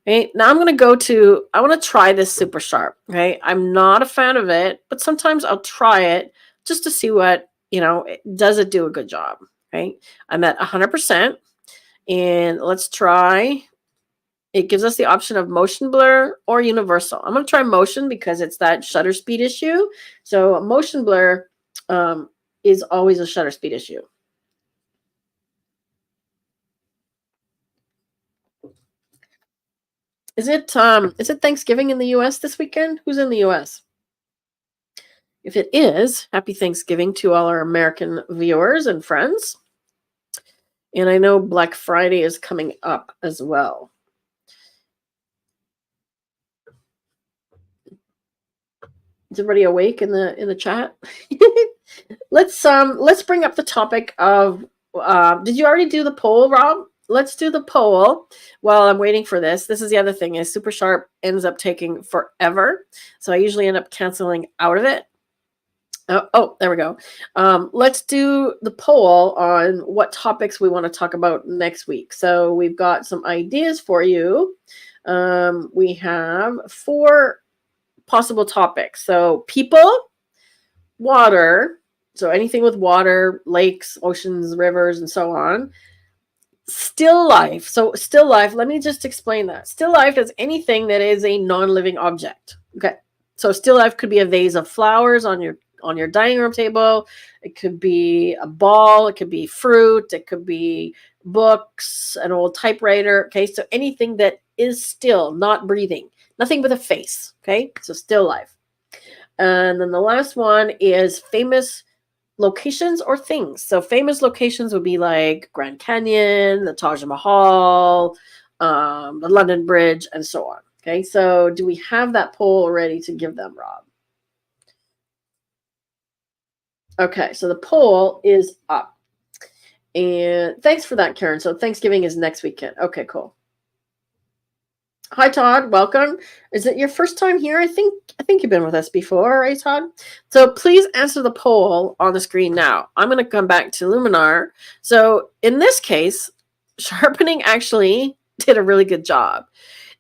Okay, now I'm going to go to, I want to try this super sharp. Okay, I'm not a fan of it, but sometimes I'll try it just to see what, does it do a good job? Okay, I'm at 100%. And let's try, it gives us the option of motion blur or universal. I'm going to try motion because it's that shutter speed issue. So motion blur is always a shutter speed issue. Is it Thanksgiving in the US this weekend? Who's in the US? If it is, happy Thanksgiving to all our American viewers and friends. And I know Black Friday is coming up as well. Is everybody awake in the chat? Let's bring up the topic of did you already do the poll, Rob? Let's do the poll while I'm waiting for this. This is the other thing, is super sharp ends up taking forever. So I usually end up canceling out of it. Oh, there we go. Let's do the poll on what topics we want to talk about next week. So we've got some ideas for you. We have 4 possible topics. So people, water, so anything with water, lakes, oceans, rivers, and so on. Still life. So still life, let me just explain that. Still life is anything that is a non-living object. Okay. So still life could be a vase of flowers on your dining room table. It could be a ball. It could be fruit. It could be books, an old typewriter. Okay. So anything that is still, not breathing, nothing with a face. Okay. So still life. And then the last one is famous locations or things. So famous locations would be like Grand Canyon, the Taj Mahal, the London Bridge, and so on. Okay. So do we have that poll ready to give them, Rob? Okay, so the poll is up. And thanks for that, Karen. So Thanksgiving is next weekend. Okay, cool. Hi, Todd. Welcome. Is it your first time here? I think you've been with us before, right, Todd? So please answer the poll on the screen now. I'm going to come back to Luminar. So in this case, sharpening actually did a really good job.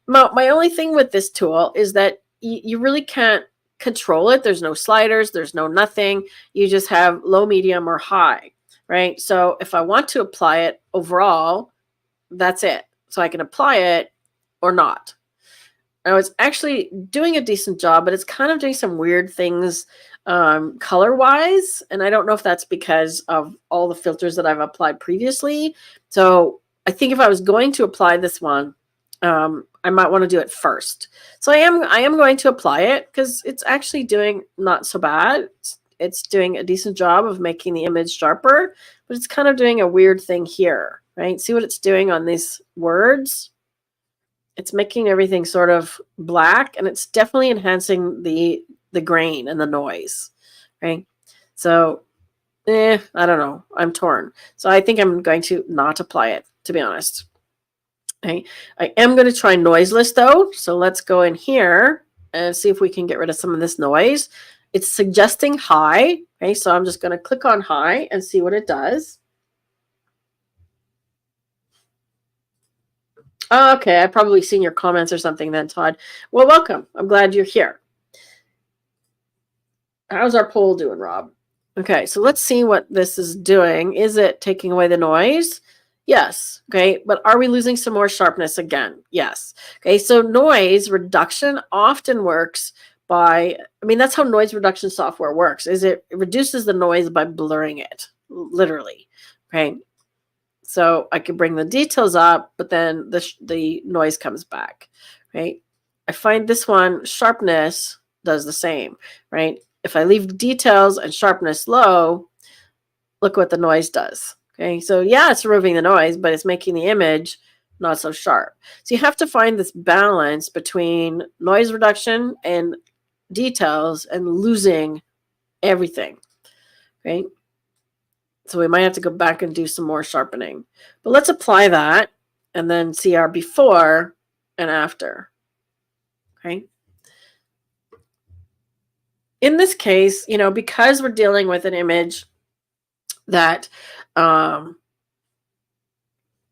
My only thing with this tool is that you really can't control it. There's no sliders. There's no nothing. You just have low, medium, or high, right? So if I want to apply it overall, that's it. So I can apply it or not. Now it's actually doing a decent job, but it's kind of doing some weird things color-wise. And I don't know if that's because of all the filters that I've applied previously. So I think if I was going to apply this one, I might want to do it first. So I am going to apply it because it's actually doing not so bad. It's doing a decent job of making the image sharper, but it's kind of doing a weird thing here, right? See what it's doing on these words? It's making everything sort of black, and it's definitely enhancing the grain and the noise, right? So, I don't know. I'm torn. So I think I'm going to not apply it, to be honest. Okay. I am going to try noiseless though. So let's go in here and see if we can get rid of some of this noise. It's suggesting high. Okay. So I'm just going to click on high and see what it does. Okay. I've probably seen your comments or something then, Todd. Well, welcome. I'm glad you're here. How's our poll doing, Rob? Okay. So let's see what this is doing. Is it taking away the noise? Yes. Okay. But are we losing some more sharpness again? Yes. Okay. So noise reduction often works by, that's how noise reduction software works, is it reduces the noise by blurring it, literally. Okay. So I could bring the details up, but then the noise comes back. Right. I find this one, sharpness, does the same, right? If I leave details and sharpness low, look what the noise does. Okay, so yeah, it's removing the noise, but it's making the image not so sharp. So you have to find this balance between noise reduction and details and losing everything. Okay, so we might have to go back and do some more sharpening. But let's apply that and then see our before and after. Okay. In this case, you know, because we're dealing with an image that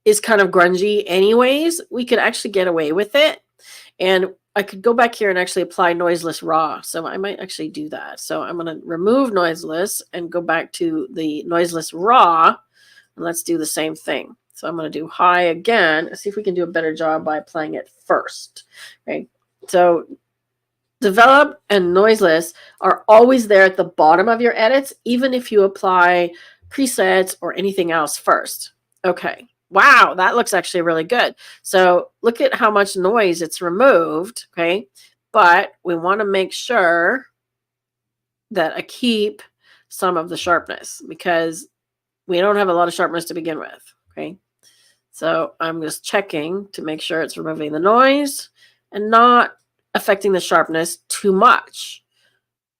is kind of grungy anyways, we could actually get away with it. And I could go back here and actually apply noiseless raw. So I might actually do that. So I'm going to remove noiseless and go back to the noiseless raw. And let's do the same thing. So I'm going to do high again. Let's see if we can do a better job by applying it first. Okay. So develop and noiseless are always there at the bottom of your edits, even if you apply presets or anything else first. Okay. Wow, that looks actually really good. So look at how much noise it's removed. Okay. But we want to make sure that I keep some of the sharpness because we don't have a lot of sharpness to begin with. Okay. So I'm just checking to make sure it's removing the noise and not affecting the sharpness too much.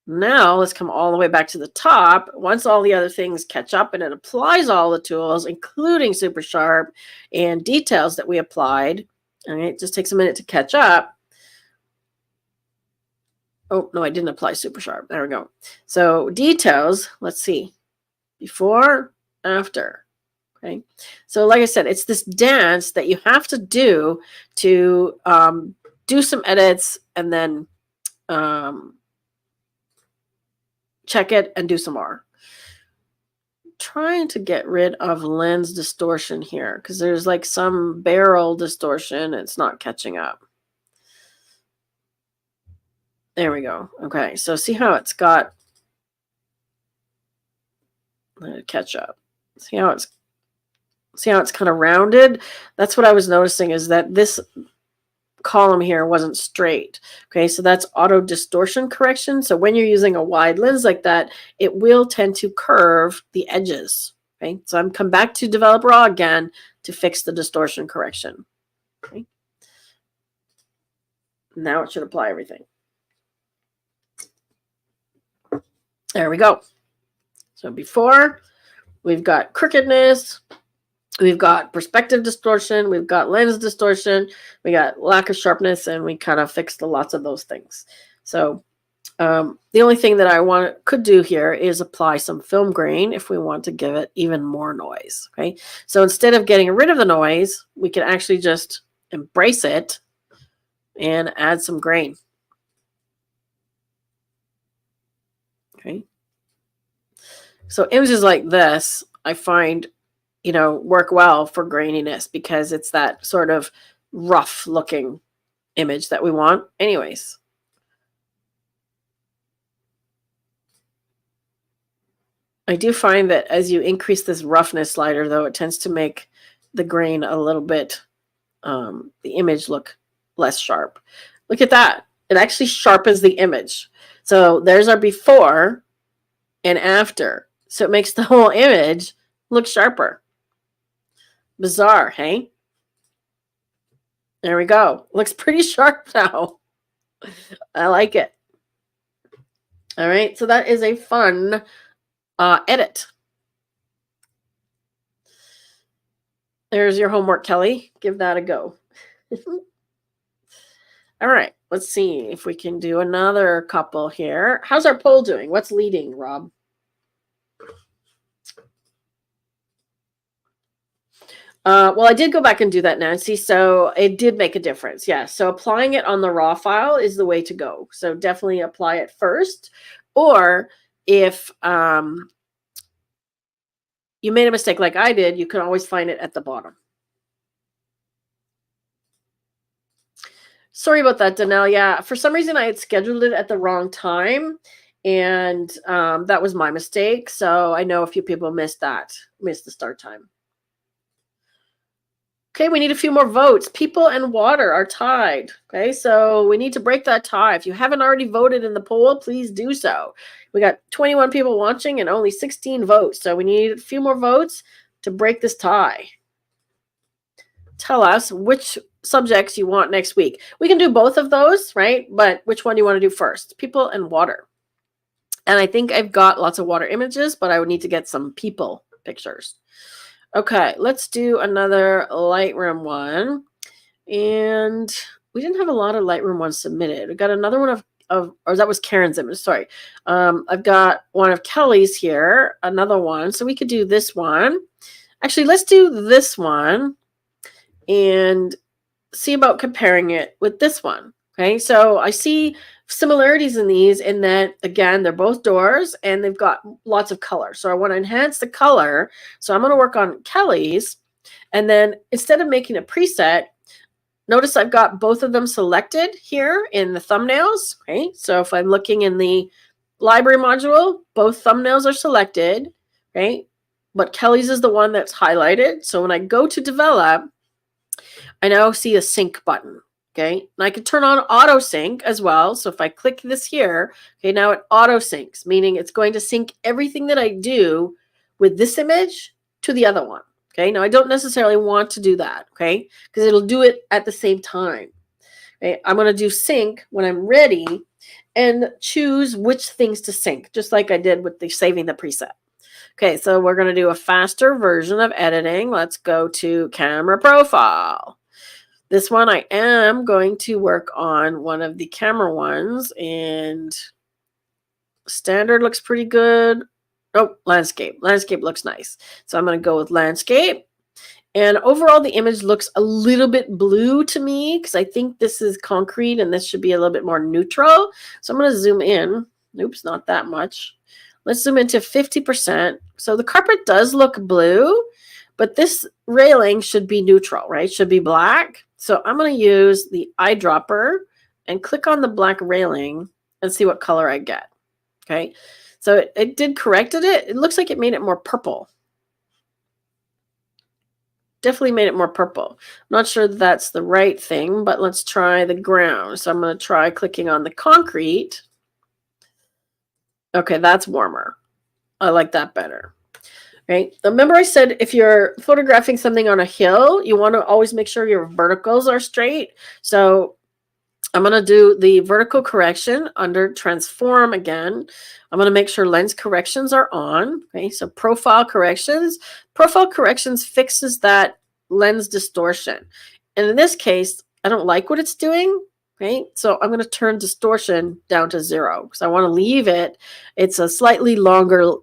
Now let's come all the way back to the top. Once all the other things catch up and it applies all the tools, including super sharp and details that we applied, and it just takes a minute to catch up. Oh, no, I didn't apply super sharp. There we go. So details, let's see. Before, after. Okay. So like I said, it's this dance that you have to do some edits and then check it and do some more. Trying to get rid of lens distortion here because there's like some barrel distortion. It's not catching up. There we go. Okay, so see how it's got catch up. See how it's kind of rounded. That's what I was noticing is that this column here wasn't straight. Okay, so that's auto distortion correction. So when you're using a wide lens like that, it will tend to curve the edges. Okay, so I'm come back to develop raw again to fix the distortion correction. Okay, now it should apply everything. There we go. So before, we've got crookedness, we've got perspective distortion, we've got lens distortion, we got lack of sharpness, and we kind of fixed lots of those things. So the only thing that I could do here is apply some film grain if we want to give it even more noise. Okay, so instead of getting rid of the noise, we can actually just embrace it and add some grain. Okay, so images like this, I find, you know, work well for graininess because it's that sort of rough looking image that we want anyways. I do find that as you increase this roughness slider, though, it tends to make the grain a little bit, the image look less sharp. Look at that. It actually sharpens the image. So there's our before and after. So it makes the whole image look sharper. Bizarre, hey? There we go. Looks pretty sharp now. I like it. All right, so that is a fun edit. There's your homework, Kelly. Give that a go. All right, let's see if we can do another couple here. How's our poll doing? What's leading, Rob? Well, I did go back and do that, Nancy, so it did make a difference. Yeah, so applying it on the raw file is the way to go. So definitely apply it first. Or if you made a mistake like I did, you can always find it at the bottom. Sorry about that, Danelle. Yeah, for some reason I had scheduled it at the wrong time, and that was my mistake. So I know a few people missed the start time. Okay, we need a few more votes. People and water are tied. Okay, so we need to break that tie. If you haven't already voted in the poll, please do so. We got 21 people watching and only 16 votes. So we need a few more votes to break this tie. Tell us which subjects you want next week. We can do both of those, right? But which one do you want to do first? People and water. And I think I've got lots of water images, but I would need to get some people pictures. Okay, let's do another Lightroom one. And we didn't have a lot of Lightroom ones submitted. We got another one or that was Karen's image, sorry. I've got one of Kelly's here, another one. So we could do this one. Actually, let's do this one and see about comparing it with this one. Okay, so I see similarities in these in that, again, they're both doors and they've got lots of color. So I want to enhance the color. So I'm going to work on Kelly's. And then instead of making a preset, notice I've got both of them selected here in the thumbnails. Okay, so if I'm looking in the library module, both thumbnails are selected. Right, but Kelly's is the one that's highlighted. So when I go to develop, I now see a sync button. Okay, and I can turn on auto sync as well. So if I click this here, okay, now it auto syncs, meaning it's going to sync everything that I do with this image to the other one. Okay, now I don't necessarily want to do that, okay, because it'll do it at the same time. Okay, I'm going to do sync when I'm ready and choose which things to sync, just like I did with the saving the preset. Okay, so we're going to do a faster version of editing. Let's go to camera profile. This one I am going to work on one of the camera ones, and standard looks pretty good. Oh, landscape. Landscape looks nice. So I'm going to go with landscape. And overall, the image looks a little bit blue to me because I think this is concrete and this should be a little bit more neutral. So I'm going to zoom in. Oops, not that much. Let's zoom into 50%. So the carpet does look blue, but this railing should be neutral, right? Should be black. So I'm going to use the eyedropper and click on the black railing and see what color I get. Okay, so it did corrected it. It looks like it made it more purple. Definitely made it more purple. I'm not sure that's the right thing, but let's try the ground. So I'm going to try clicking on the concrete. Okay, that's warmer. I like that better. Right. Remember I said if you're photographing something on a hill, you want to always make sure your verticals are straight. So I'm going to do the vertical correction under transform again. I'm going to make sure lens corrections are on. Okay, so profile corrections. Profile corrections fixes that lens distortion. And in this case, I don't like what it's doing. Okay, so I'm going to turn distortion down to 0 because I want to leave it. It's a slightly longer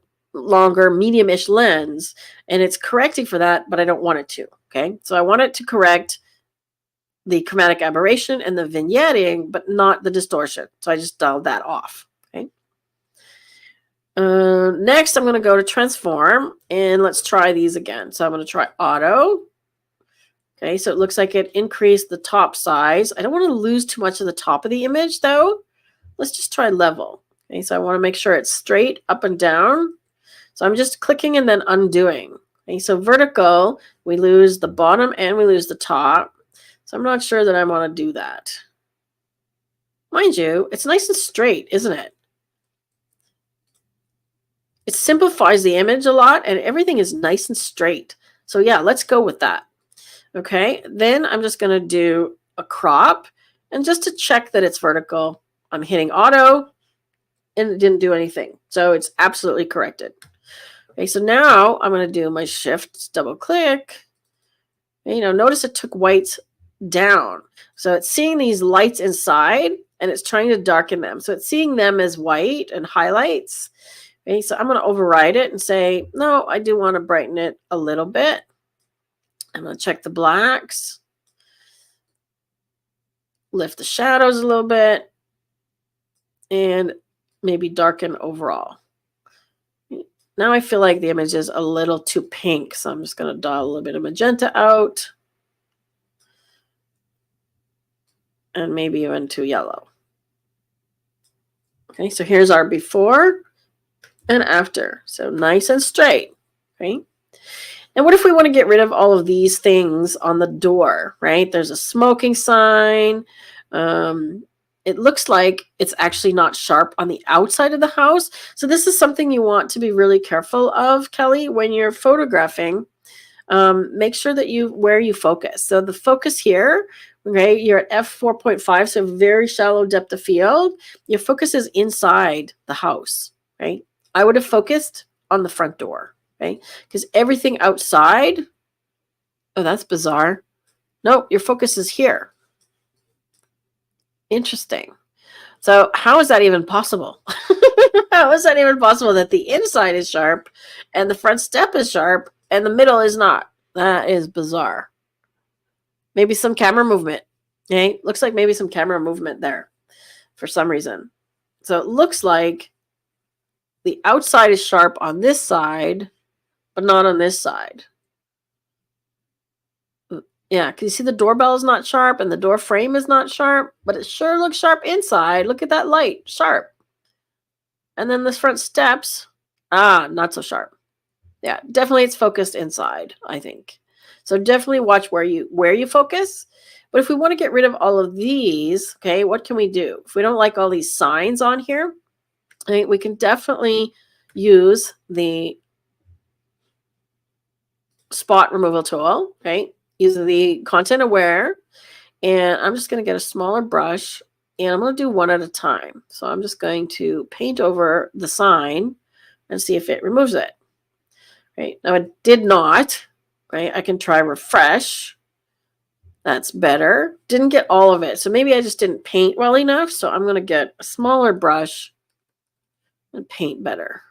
medium-ish lens, and it's correcting for that, but I don't want it to. Okay, so I want it to correct the chromatic aberration and the vignetting, but not the distortion. So I just dialed that off. Okay. Next, I'm going to go to transform, and let's try these again. So I'm going to try auto. Okay, so it looks like it increased the top size. I don't want to lose too much of the top of the image, though. Let's just try level. Okay, so I want to make sure it's straight up and down. So I'm just clicking and then undoing. Okay, so vertical, we lose the bottom and we lose the top. So I'm not sure that I want to do that. Mind you, it's nice and straight, isn't it? It simplifies the image a lot and everything is nice and straight. So yeah, let's go with that. Okay, then I'm just going to do a crop. And just to check that it's vertical, I'm hitting auto and it didn't do anything. So it's absolutely corrected. Okay, so now I'm going to do my shift, double click. And, notice it took whites down. So it's seeing these lights inside and it's trying to darken them. So it's seeing them as white and highlights. Okay, so I'm going to override it and say, no, I do want to brighten it a little bit. I'm going to check the blacks. Lift the shadows a little bit. And maybe darken overall. Now I feel like the image is a little too pink. So I'm just going to dial a little bit of magenta out. And maybe even too yellow. Okay, so here's our before and after. So nice and straight. Okay. And what if we want to get rid of all of these things on the door, right? There's a smoking sign. It looks like it's actually not sharp on the outside of the house. So this is something you want to be really careful of, Kelly, when you're photographing. Make sure that where you focus. So the focus here, okay, you're at f4.5, so very shallow depth of field. Your focus is inside the house, right? I would have focused on the front door, okay? Because everything outside, oh, that's bizarre. No, your focus is here. Interesting. So how is that even possible? How is that even possible that the inside is sharp and the front step is sharp and the middle is not? That is bizarre. Maybe some camera movement. Okay, looks like maybe some camera movement there for some reason. So it looks like the outside is sharp on this side, but not on this side. Yeah, can you see the doorbell is not sharp and the door frame is not sharp, but it sure looks sharp inside. Look at that light, sharp. And then this front steps, not so sharp. Yeah, definitely it's focused inside, I think. So definitely watch where you focus. But if we want to get rid of all of these, okay, what can we do? If we don't like all these signs on here, I think we can definitely use the spot removal tool, okay? Use the content aware. And I'm just going to get a smaller brush and I'm going to do one at a time. So I'm just going to paint over the sign and see if it removes it. Right, now it did not. Right, I can try refresh. That's better. Didn't get all of it. So maybe I just didn't paint well enough. So I'm going to get a smaller brush and paint better.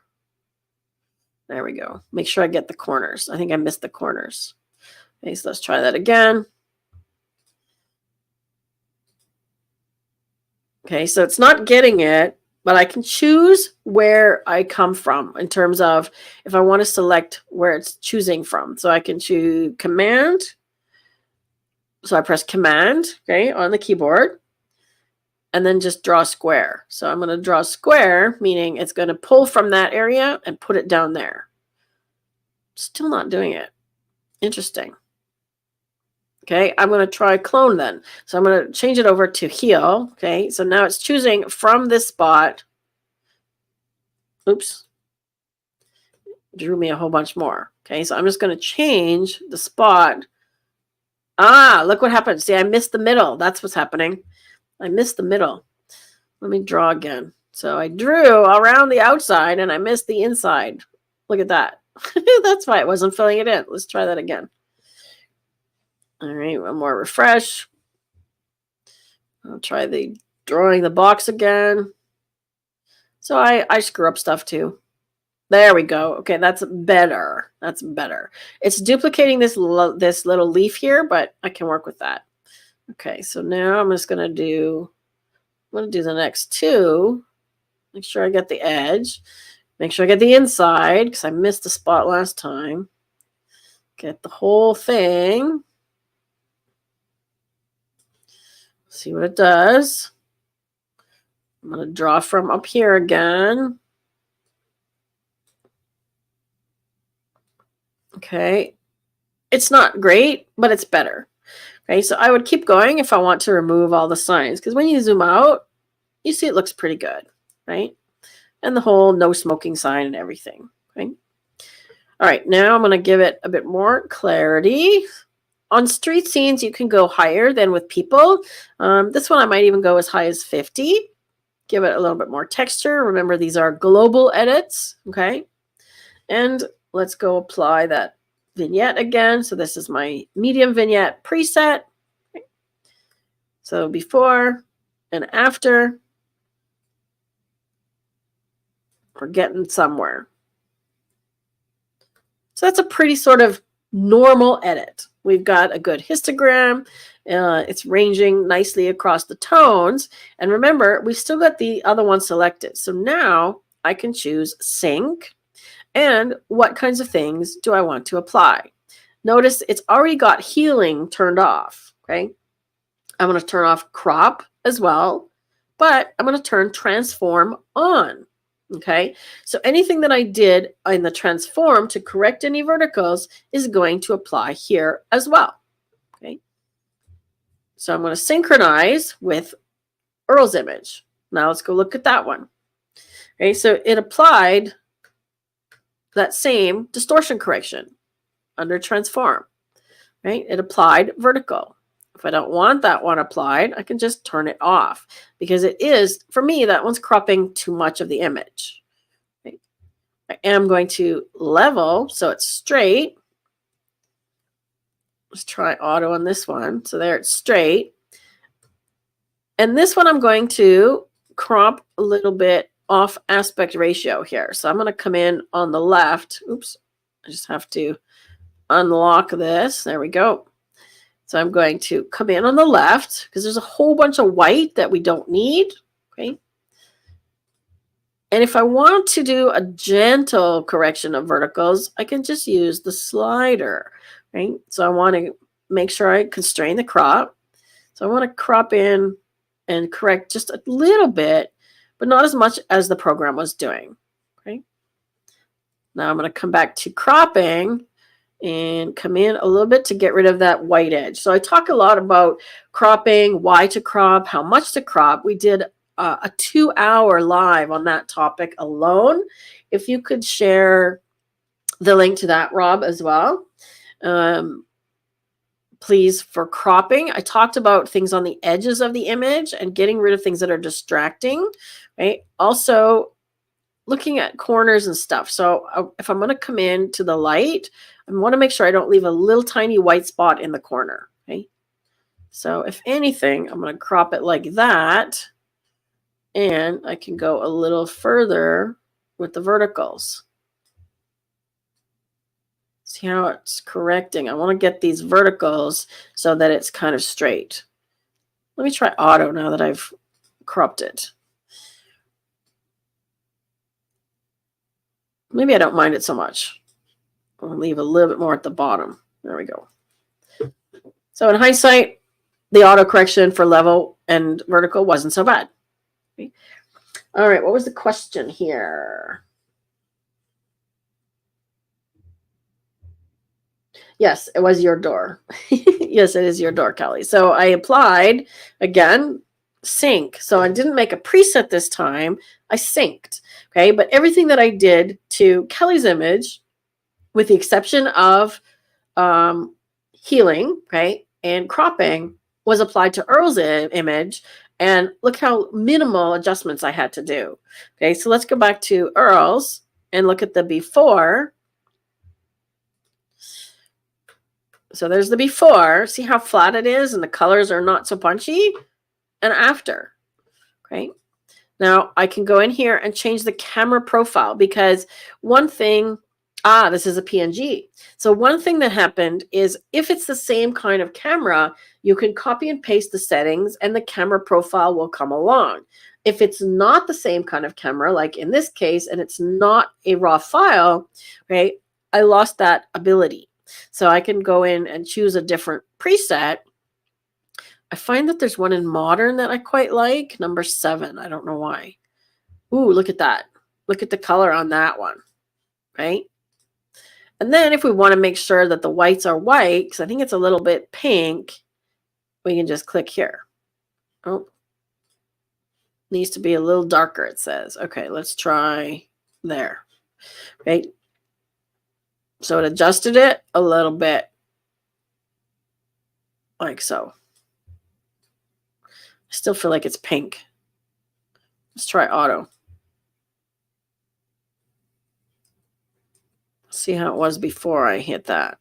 There we go. Make sure I get the corners. I think I missed the corners. Okay, so let's try that again. Okay, so it's not getting it, but I can choose where I come from in terms of if I want to select where it's choosing from. So I can choose Command. So I press Command, okay, on the keyboard, and then just draw a square. So I'm going to draw a square, meaning it's going to pull from that area and put it down there. Still not doing it. Interesting. Okay, I'm going to try clone then. So I'm going to change it over to heal. Okay, so now it's choosing from this spot. Oops. Drew me a whole bunch more. Okay, so I'm just going to change the spot. Look what happened. See, I missed the middle. That's what's happening. I missed the middle. Let me draw again. So I drew around the outside and I missed the inside. Look at that. That's why it wasn't filling it in. Let's try that again. All right, one more refresh. I'll try drawing the box again. So I screw up stuff too. There we go. Okay, that's better. That's better. It's duplicating this little leaf here, but I can work with that. Okay, so now I'm just going to do the next two. Make sure I get the edge. Make sure I get the inside because I missed the spot last time. Get the whole thing. See what it does. I'm going to draw from up here again. Okay. It's not great, but it's better. Okay, so I would keep going if I want to remove all the signs, because when you zoom out, you see it looks pretty good, right? And the whole no smoking sign and everything. Okay. All right, now I'm going to give it a bit more clarity. On street scenes, you can go higher than with people. This one I might even go as high as 50. Give it a little bit more texture. Remember, these are global edits, okay? And let's go apply that vignette again. So this is my medium vignette preset. So before and after, we're getting somewhere. So that's a pretty sort of normal edit. We've got a good histogram. It's ranging nicely across the tones. And remember, we still got the other one selected. So now I can choose sync and what kinds of things do I want to apply. Notice it's already got healing turned off. Okay. I'm going to turn off crop as well, but I'm going to turn transform on. Okay, so anything that I did in the transform to correct any verticals is going to apply here as well. Okay, so I'm going to synchronize with Earl's image. Now let's go look at that one. Okay, so it applied that same distortion correction under transform. Right, it applied vertical. If I don't want that one applied, I can just turn it off because it is, for me, that one's cropping too much of the image. Okay. I am going to level so it's straight. Let's try auto on this one. So there it's straight. And this one I'm going to crop a little bit off aspect ratio here. So I'm going to come in on the left. Oops, I just have to unlock this. There we go. So I'm going to come in on the left because there's a whole bunch of white that we don't need. Okay. And if I want to do a gentle correction of verticals, I can just use the slider. Right. So I want to make sure I constrain the crop. So I want to crop in and correct just a little bit, but not as much as the program was doing. Okay. Now I'm going to come back to cropping and come in a little bit to get rid of that white edge. So I talk a lot about cropping, why to crop, how much to crop. We did a 2-hour live on that topic alone. If you could share the link to that, Rob, as well. Please, for cropping, I talked about things on the edges of the image and getting rid of things that are distracting, right? Also, looking at corners and stuff. So if I'm going to come in to the light, I want to make sure I don't leave a little tiny white spot in the corner. Okay. So if anything, I'm going to crop it like that. And I can go a little further with the verticals. See how it's correcting. I want to get these verticals so that it's kind of straight. Let me try auto now that I've cropped it. Maybe I don't mind it so much. I'll leave a little bit more at the bottom. There we go. So in hindsight, the auto correction for level and vertical wasn't so bad. Okay. All right, what was the question here? Yes, it was your door. Yes, it is your door, Kelly. So I applied, again, sync. So I didn't make a preset this time. I synced. Okay, but everything that I did to Kelly's image, with the exception of healing, okay, and cropping, was applied to Earl's image. And look how minimal adjustments I had to do. Okay, so let's go back to Earl's and look at the before. So there's the before. See how flat it is and the colors are not so punchy? And after. Okay. Now I can go in here and change the camera profile because one thing, this is a PNG. So one thing that happened is if it's the same kind of camera, you can copy and paste the settings and the camera profile will come along. If it's not the same kind of camera, like in this case, and it's not a raw file, right, I lost that ability. So I can go in and choose a different preset. I find that there's one in modern that I quite like, number 7. I don't know why. Ooh, look at that. Look at the color on that one, right? And then if we want to make sure that the whites are white, because I think it's a little bit pink, we can just click here. Oh, needs to be a little darker, it says. Okay, let's try there, right? So it adjusted it a little bit like so. I still feel like it's pink. Let's try auto. See how it was before I hit that.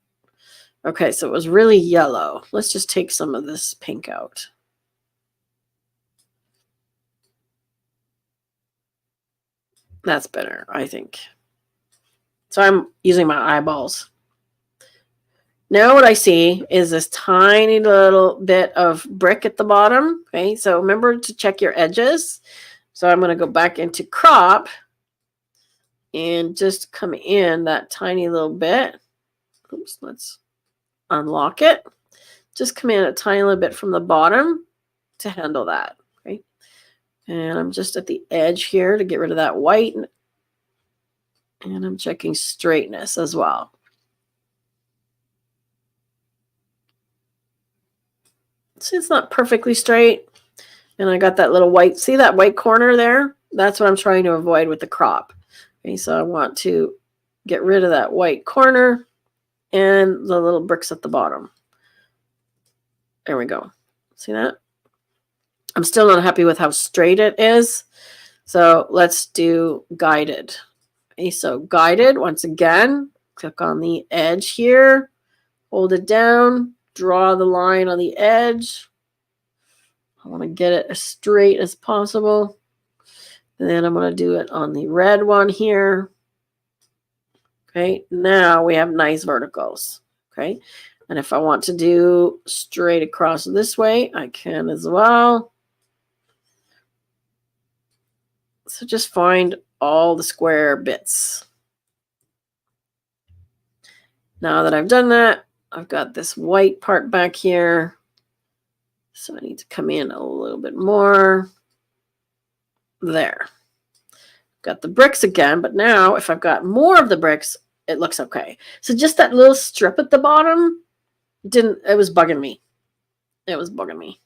Okay, so it was really yellow. Let's just take some of this pink out. That's better, I think. So I'm using my eyeballs. Now what I see is this tiny little bit of brick at the bottom. Okay, so remember to check your edges. So I'm going to go back into crop and just come in that tiny little bit. Oops, let's unlock it. Just come in a tiny little bit from the bottom to handle that. Okay, and I'm just at the edge here to get rid of that white. And I'm checking straightness as well. See, it's not perfectly straight. And I got that little white, see that white corner there? That's what I'm trying to avoid with the crop. Okay, so I want to get rid of that white corner and the little bricks at the bottom. There we go. See that? I'm still not happy with how straight it is. So let's do guided. Okay, so guided, once again, click on the edge here, hold it down, draw the line on the edge. I want to get it as straight as possible. And then I'm going to do it on the red one here. Okay, now we have nice verticals. Okay, and if I want to do straight across this way, I can as well. So just find all the square bits. Now that I've done that, I've got this white part back here. So I need to come in a little bit more. There. Got the bricks again, but now if I've got more of the bricks, it looks okay. So just that little strip at the bottom, it was bugging me. It was bugging me.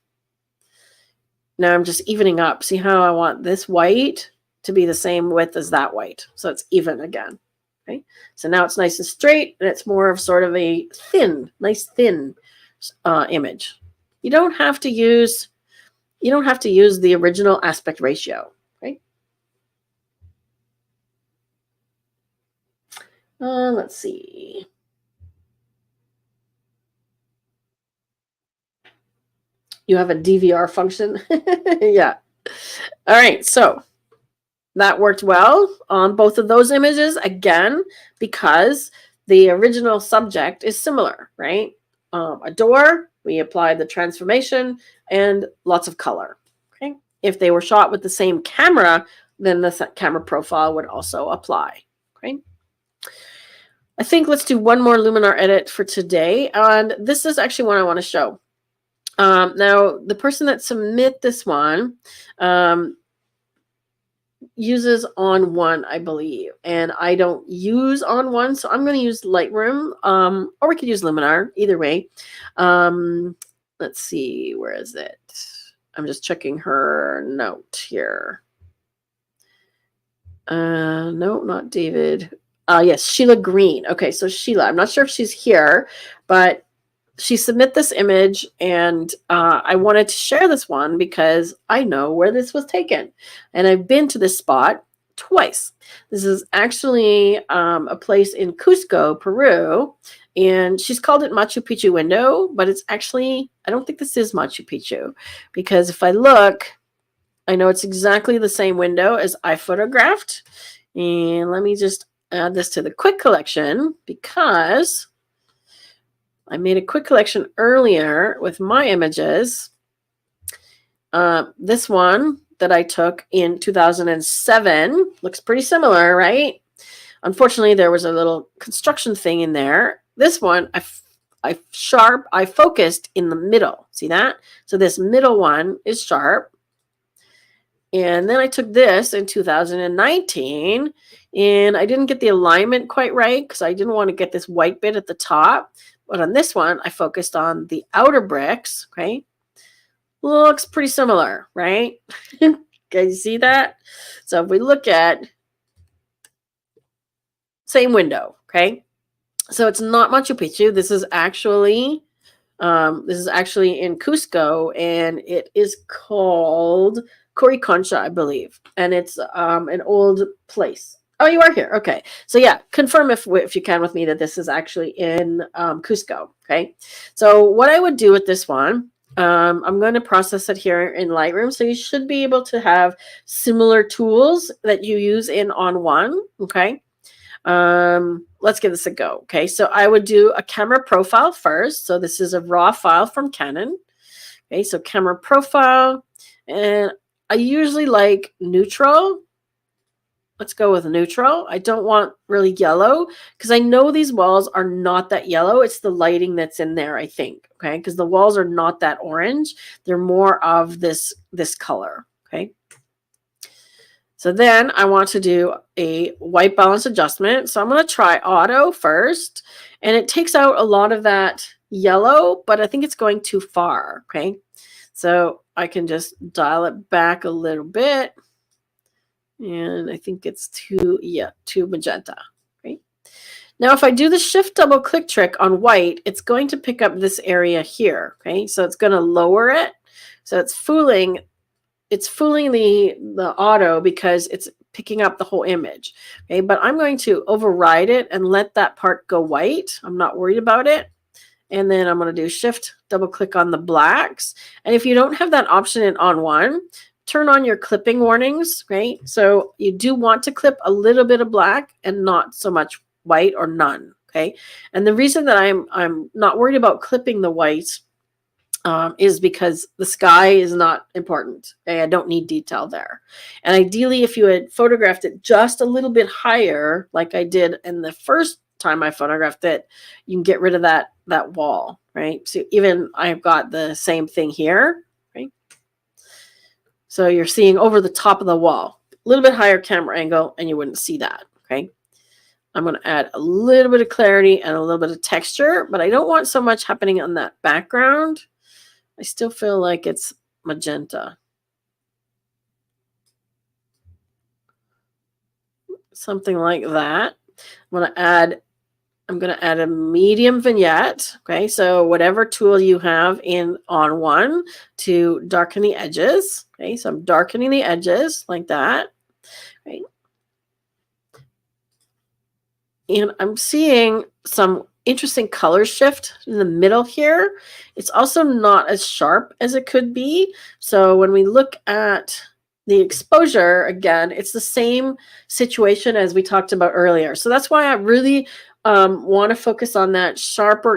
Now I'm just evening up. See how I want this white to be the same width as that white. So it's even again. Okay. So now it's nice and straight, and it's more of sort of a thin, nice thin image. You don't have to use the original aspect ratio. Okay. Let's see. You have a DVR function? Yeah. All right. So that worked well on both of those images, again, because the original subject is similar, right? A door, we applied the transformation and lots of color. Okay. If they were shot with the same camera, then the camera profile would also apply. Okay. I think let's do one more Luminar edit for today. And this is actually one I want to show. Now, the person that submit this one uses On One, I believe, and I don't use On One, so I'm going to use Lightroom, or we could use Luminar, either way. Let's see, where is it? I'm just checking her note here. No, not David. Yes, Sheila Green. Okay, so Sheila, I'm not sure if she's here, but she submit this image, and I wanted to share this one because I know where this was taken. And I've been to this spot twice. This is actually a place in Cusco, Peru. And she's called it Machu Picchu window, but it's actually, I don't think this is Machu Picchu. Because if I look, I know it's exactly the same window as I photographed. And let me just add this to the quick collection because I made a quick collection earlier with my images. This one that I took in 2007 looks pretty similar, right? Unfortunately, there was a little construction thing in there. This one, I focused in the middle. See that? So this middle one is sharp. And then I took this in 2019, and I didn't get the alignment quite right because I didn't want to get this white bit at the top. But on this one, I focused on the outer bricks, okay? Looks pretty similar, right? Can you see that? So if we look at same window, okay? So it's not Machu Picchu. This is actually in Cusco, and it is called Coriconcha, I believe. And it's an old place. Oh, you are here. Okay. So yeah, confirm if you can with me that this is actually in Cusco. Okay. So what I would do with this one, I'm going to process it here in Lightroom. So you should be able to have similar tools that you use in On One. Okay. Let's give this a go. Okay. So I would do a camera profile first. So this is a raw file from Canon. Okay. So camera profile, and I usually like neutral. Let's go with neutral. I don't want really yellow because I know these walls are not that yellow. It's the lighting that's in there, I think. Okay, because the walls are not that orange. They're more of this color. Okay. So then I want to do a white balance adjustment. So I'm going to try auto first, and it takes out a lot of that yellow, but I think it's going too far. Okay. So I can just dial it back a little bit. And I think it's too magenta. Right. Now, if I do the shift double click trick on white, it's going to pick up this area here. Okay. So it's going to lower it. So it's fooling the auto because it's picking up the whole image. Okay, but I'm going to override it and let that part go white. I'm not worried about it. And then I'm going to do shift double click on the blacks. And if you don't have that option in on one, turn on your clipping warnings. Right, so you do want to clip a little bit of black and not so much white or none. Okay, and the reason that I'm not worried about clipping the white is because the sky is not important. Okay? I don't need detail there. And ideally, if you had photographed it just a little bit higher, like I did in the first time I photographed it, you can get rid of that wall, right? So even I've got the same thing here, right? So you're seeing over the top of the wall, a little bit higher camera angle, and you wouldn't see that, okay? I'm going to add a little bit of clarity and a little bit of texture, but I don't want so much happening on that background. I still feel like it's magenta. Something like that. I'm going to add a medium vignette. Okay, so whatever tool you have in on one to darken the edges. Okay, so I'm darkening the edges like that. Right. And I'm seeing some interesting color shift in the middle here. It's also not as sharp as it could be. So when we look at the exposure, again, it's the same situation as we talked about earlier. So that's why I really want to focus on that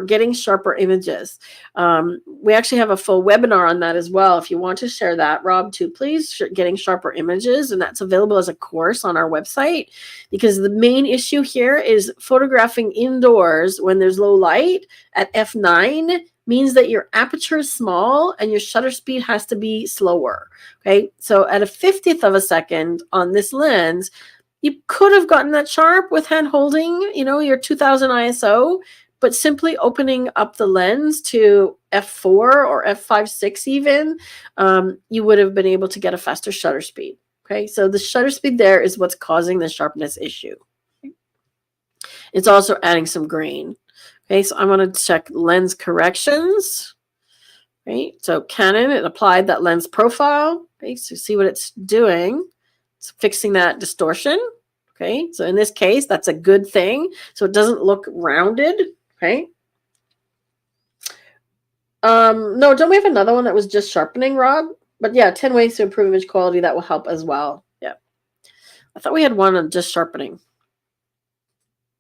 getting sharper images. We actually have a full webinar on that as well. If you want to share that, Rob, too, please, getting sharper images. And that's available as a course on our website, because the main issue here is photographing indoors when there's low light at f9 means that your aperture is small and your shutter speed has to be slower. Okay, so at a 50th of a second on this lens, you could have gotten that sharp with hand holding, your 2000 ISO, but simply opening up the lens to f4 or f5.6 even, you would have been able to get a faster shutter speed. Okay, so the shutter speed there is what's causing the sharpness issue. It's also adding some grain. Okay, so I'm going to check lens corrections. Right, so Canon, it applied that lens profile. Okay, so see what it's doing. It's fixing that distortion. Okay, so in this case, that's a good thing. So it doesn't look rounded. Okay. No, don't we have another one that was just sharpening, Rob? But yeah, 10 ways to improve image quality, that will help as well. Yeah. I thought we had one on just sharpening.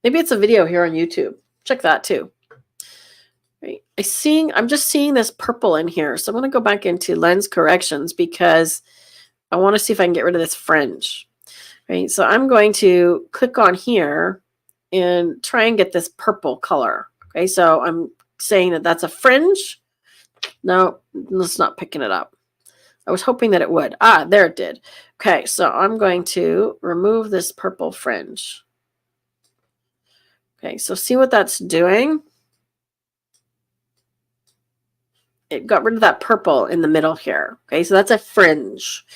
Maybe it's a video here on YouTube. Check that too. Right. I'm just seeing this purple in here. So I'm going to go back into lens corrections because I want to see if I can get rid of this fringe. Right, so I'm going to click on here and try and get this purple color. Okay, so I'm saying that that's a fringe. No, it's not picking it up. I was hoping that it would. Ah, there it did. Okay, so I'm going to remove this purple fringe. Okay, so see what that's doing? It got rid of that purple in the middle here. Okay, so that's a fringe.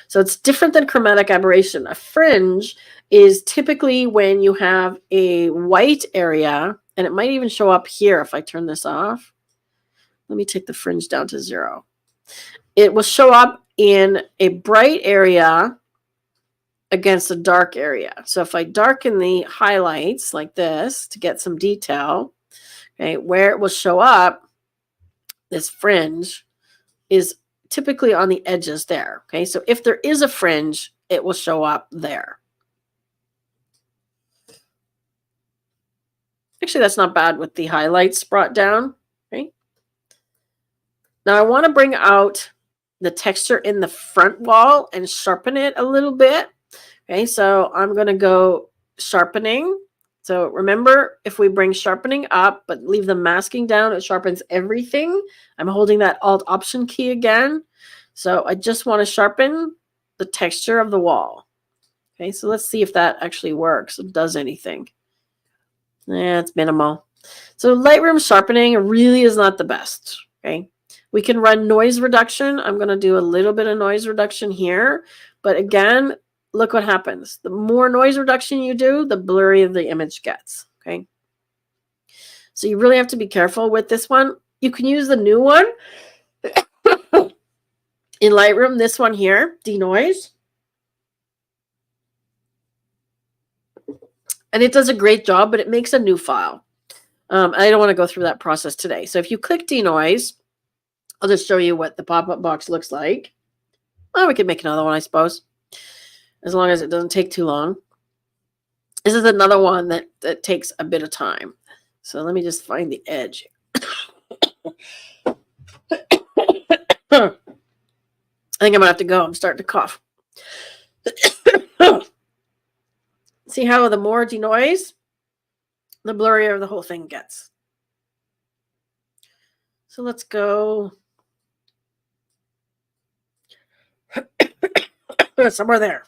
So it's different than chromatic aberration. A fringe is typically when you have a white area, and it might even show up here if I turn this off. Let me take the fringe down to 0. It will show up in a bright area against a dark area. So if I darken the highlights like this to get some detail, okay, where it will show up, this fringe is typically on the edges there. Okay, so if there is a fringe, it will show up there. Actually, that's not bad with the highlights brought down. Okay. Now I want to bring out the texture in the front wall and sharpen it a little bit. Okay, so I'm going to go sharpening. So remember, if we bring sharpening up but leave the masking down, it sharpens everything. I'm holding that Alt Option key again. So I just want to sharpen the texture of the wall. Okay, so let's see if that actually works. It does anything. Yeah, it's minimal. So Lightroom sharpening really is not the best. Okay, we can run noise reduction. I'm going to do a little bit of noise reduction here. But again, look what happens. The more noise reduction you do, the blurrier the image gets. Okay, so you really have to be careful with this one. You can use the new one in Lightroom, this one here, denoise. And it does a great job, but it makes a new file. I don't want to go through that process today. So if you click denoise, I'll just show you what the pop-up box looks like. Oh, we could make another one, I suppose, as long as it doesn't take too long. This is another one that takes a bit of time. So let me just find the edge. I think I'm going to have to go. I'm starting to cough. See how the more denoise, the blurrier the whole thing gets. So let's go somewhere there.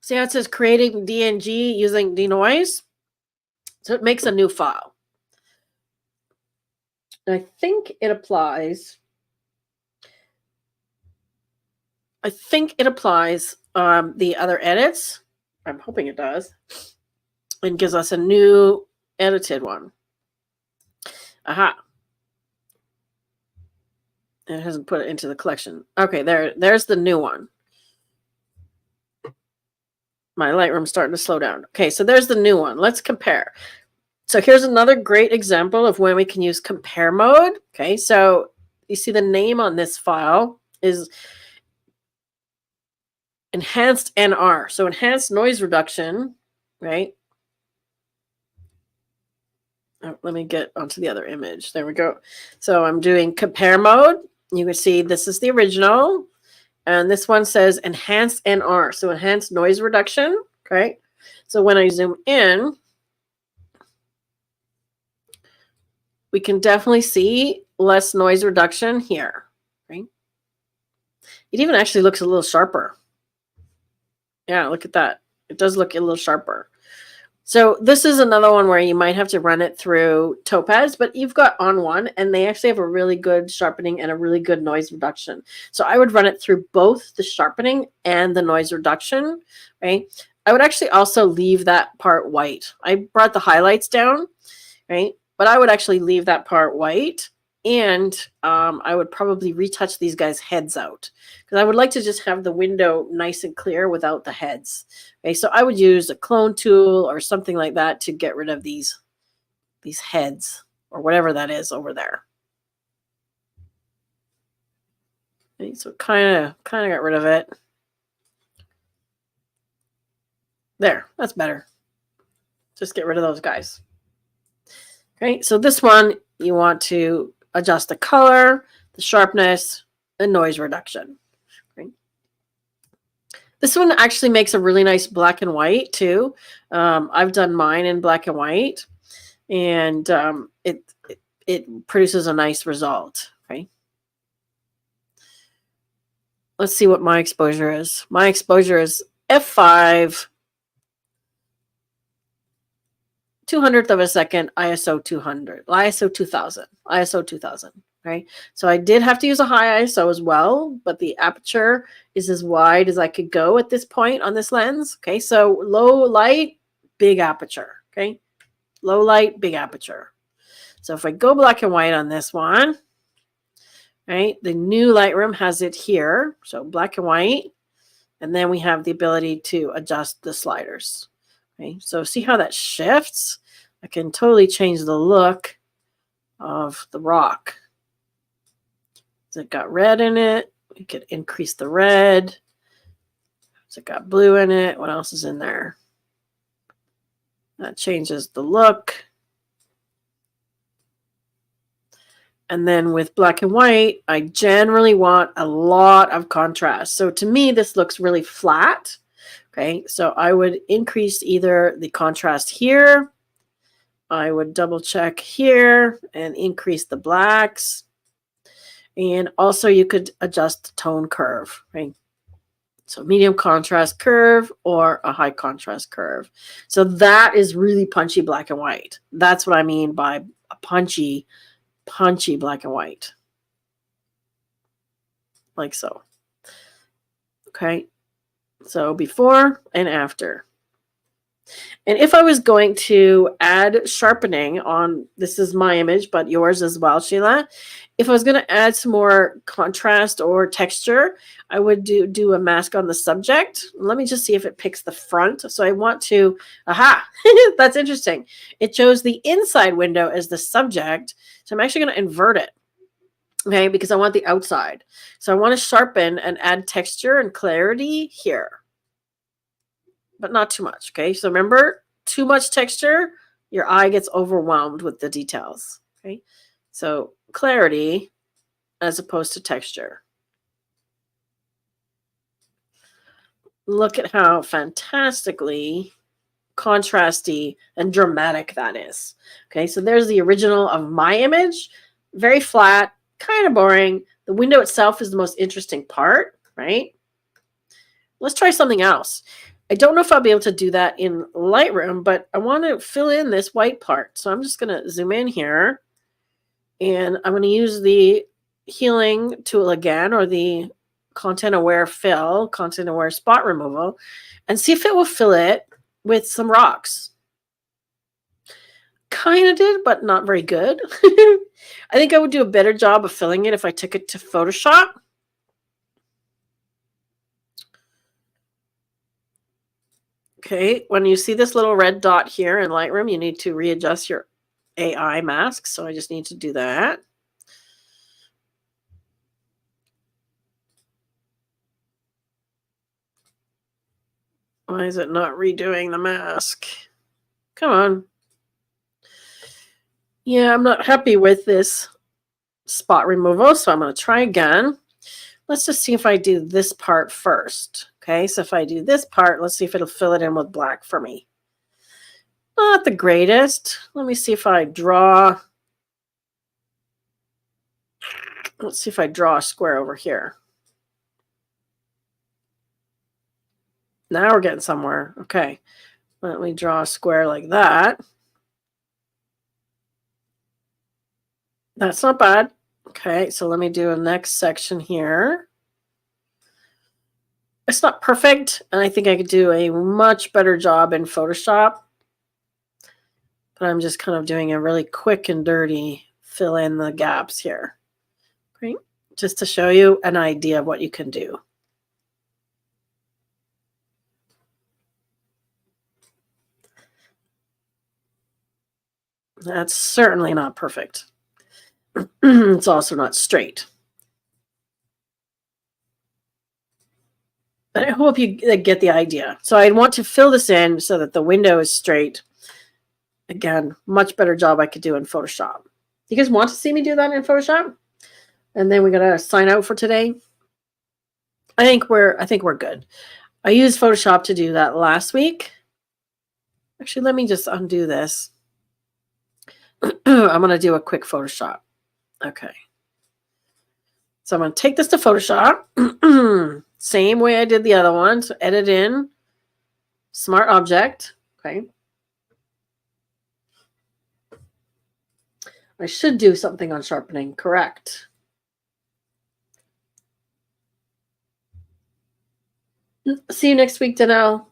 See how it says creating DNG using denoise? So it makes a new file. I think it applies. The other edits. I'm hoping it does. And gives us a new edited one. Aha. It hasn't put it into the collection. Okay, there's the new one. My Lightroom's starting to slow down. Okay, so there's the new one. Let's compare. So here's another great example of when we can use compare mode. Okay, so you see the name on this file is enhanced NR. So enhanced noise reduction, right? Oh, let me get onto the other image. There we go. So I'm doing compare mode. You can see this is the original. And this one says enhanced NR. So enhanced noise reduction. Okay. So when I zoom in, we can definitely see less noise reduction here. Right? It even actually looks a little sharper. Yeah, look at that. It does look a little sharper. So this is another one where you might have to run it through Topaz, but you've got On One, and they actually have a really good sharpening and a really good noise reduction. So I would run it through both the sharpening and the noise reduction, right? I would actually also leave that part white. I brought the highlights down, right? But I would actually leave that part white, and I would probably retouch these guys' heads out because I would like to just have the window nice and clear without the heads. Okay, so I would use a clone tool or something like that to get rid of these heads or whatever that is over there. Okay, so kind of got rid of it. There, that's better. Just get rid of those guys. Okay, so this one you want to adjust the color, the sharpness, the noise reduction. Okay. This one actually makes a really nice black and white too. I've done mine in black and white, and it produces a nice result. Okay. Let's see what my exposure is. My exposure is f5, 200th of a second, ISO 200, ISO 2000, ISO 2000. Right. So I did have to use a high ISO as well, but the aperture is as wide as I could go at this point on this lens. Okay. So low light, big aperture. Okay. Low light, big aperture. So if I go black and white on this one, right, the new Lightroom has it here. So black and white. And then we have the ability to adjust the sliders. Okay. So see how that shifts? I can totally change the look of the rock. So it got red in it. We could increase the red. So it got blue in it. What else is in there? That changes the look. And then with black and white, I generally want a lot of contrast. So to me, this looks really flat. Okay, so I would increase either the contrast here. I would double check here and increase the blacks. And also you could adjust the tone curve, right? So medium contrast curve or a high contrast curve. So that is really punchy black and white. That's what I mean by a punchy black and white. Like so. Okay. So before and after. And if I was going to add sharpening on, this is my image, but yours as well, Sheila. If I was going to add some more contrast or texture, I would do a mask on the subject. Let me just see if it picks the front. So I want to, aha, that's interesting. It shows the inside window as the subject. So I'm actually going to invert it. Okay, because I want the outside. So I want to sharpen and add texture and clarity here. But not too much, okay? So remember, too much texture, your eye gets overwhelmed with the details, okay? So clarity as opposed to texture. Look at how fantastically contrasty and dramatic that is. Okay, so there's the original of my image. Very flat, kind of boring. The window itself is the most interesting part, right? Let's try something else. I don't know if I'll be able to do that in Lightroom, but I want to fill in this white part. So I'm just going to zoom in here, and I'm going to use the healing tool again, or the content aware fill, content aware spot removal, and see if it will fill it with some rocks. Kind of did, but not very good. I think I would do a better job of filling it if I took it to Photoshop. Okay, when you see this little red dot here in Lightroom, you need to readjust your AI mask. So I just need to do that. Why is it not redoing the mask? Come on. Yeah, I'm not happy with this spot removal, so I'm going to try again. Let's just see if I do this part first. Okay, so if I do this part, let's see if it'll fill it in with black for me. Not the greatest. Let me see if I draw. Let's see if I draw a square over here. Now we're getting somewhere. Okay, let me draw a square like that. That's not bad. Okay, so let me do a next section here. It's not perfect, and I think I could do a much better job in Photoshop. But I'm just kind of doing a really quick and dirty fill in the gaps here. Right? Just to show you an idea of what you can do. That's certainly not perfect. It's also not straight. But I hope you get the idea. So I want to fill this in so that the window is straight. Again, much better job I could do in Photoshop. You guys want to see me do that in Photoshop? And then we're gonna sign out for today. I think we're good. I used Photoshop to do that last week. Actually, let me just undo this. I'm gonna do a quick Photoshop. Okay. So I'm going to take this to Photoshop. Same way I did the other one. So edit in, smart object. Okay. I should do something on sharpening. Correct. See you next week, Danelle.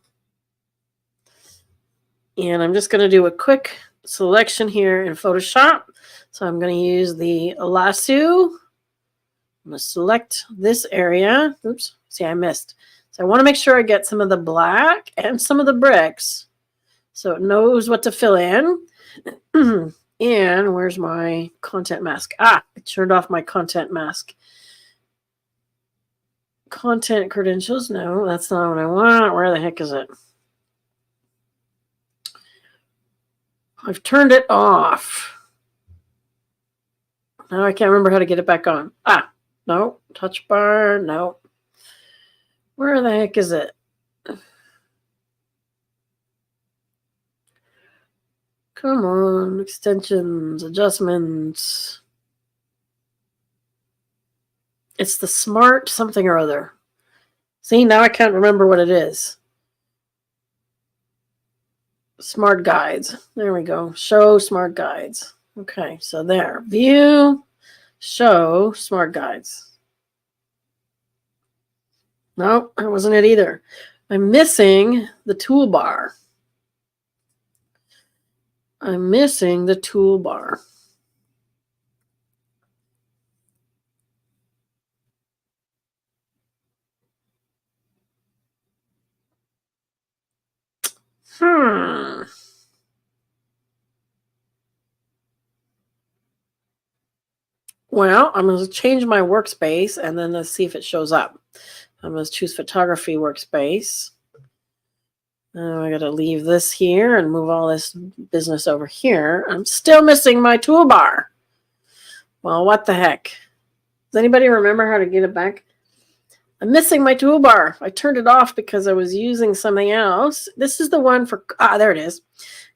And I'm just going to do a quick selection here in Photoshop. So I'm going to use the lasso. I'm going to select this area. Oops. See, I missed. So I want to make sure I get some of the black and some of the bricks so it knows what to fill in. And where's my content mask? Ah, I turned off my content mask. Content credentials. No, that's not what I want. Where the heck is it? I've turned it off. Now I can't remember how to get it back on. Ah, no. Touch bar, no. Where the heck is it? Come on, extensions, adjustments. It's the smart something or other. See, now I can't remember what it is. Smart guides. There we go. Show smart guides. Okay, so there. View, show smart guides. No, that wasn't it either. I'm missing the toolbar. I'm missing the toolbar. Well, I'm going to change my workspace and then let's see if it shows up. I'm going to choose photography workspace. I got to leave this here and move all this business over here. I'm still missing my toolbar. Well, what the heck? Does anybody remember how to get it back? I'm missing my toolbar. I turned it off because I was using something else. This is the one for, there it is.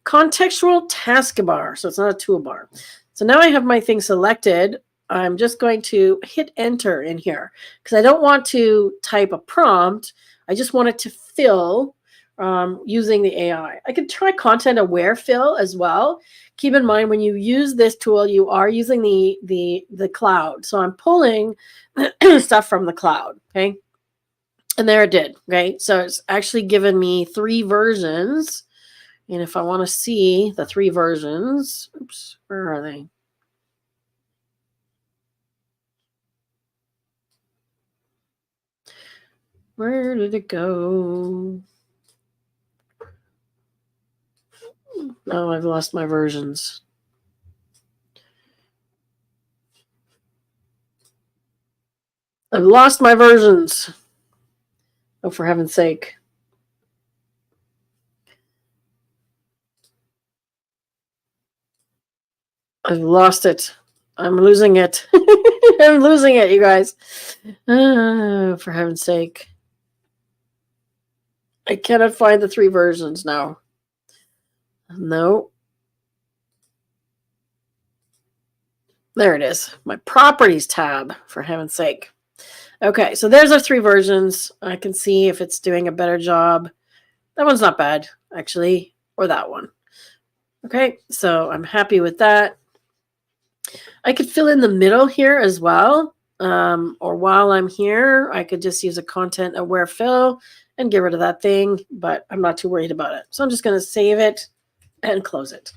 Contextual taskbar. So it's not a toolbar. So now I have my thing selected. I'm just going to hit enter in here because I don't want to type a prompt. I just want it to fill using the AI. I could try content aware fill as well. Keep in mind when you use this tool, you are using the cloud. So I'm pulling stuff from the cloud. Okay. And there it did. Okay. So it's actually given me 3 versions. And if I want to see the 3 versions, oops, where are they? Where did it go? Oh, I've lost my versions. I've lost my versions. Oh, for heaven's sake. I've lost it. I'm losing it. I'm losing it, you guys. For heaven's sake. I cannot find the 3 versions now. No. There it is. My properties tab, for heaven's sake. Okay, so there's our 3 versions. I can see if it's doing a better job. That one's not bad, actually, or that one. Okay, so I'm happy with that. I could fill in the middle here as well. Or while I'm here, I could just use a content aware fill and get rid of that thing, but I'm not too worried about it. So I'm just going to save it and close it.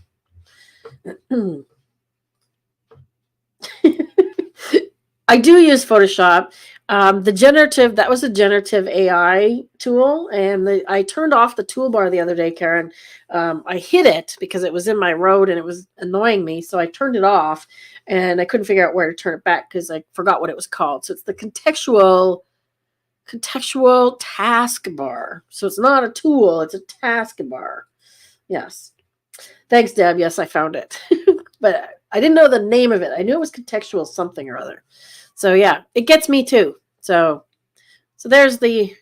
I do use Photoshop. That was a generative AI tool, and I turned off the toolbar the other day, Karen. I hit it because it was in my road and it was annoying me, so I turned it off, and I couldn't figure out where to turn it back because I forgot what it was called. So it's the contextual taskbar. So it's not a tool, it's a taskbar. Yes. Thanks, Deb. Yes, I found it. But I didn't know the name of it. I knew it was contextual something or other. So yeah, it gets me too. So there's the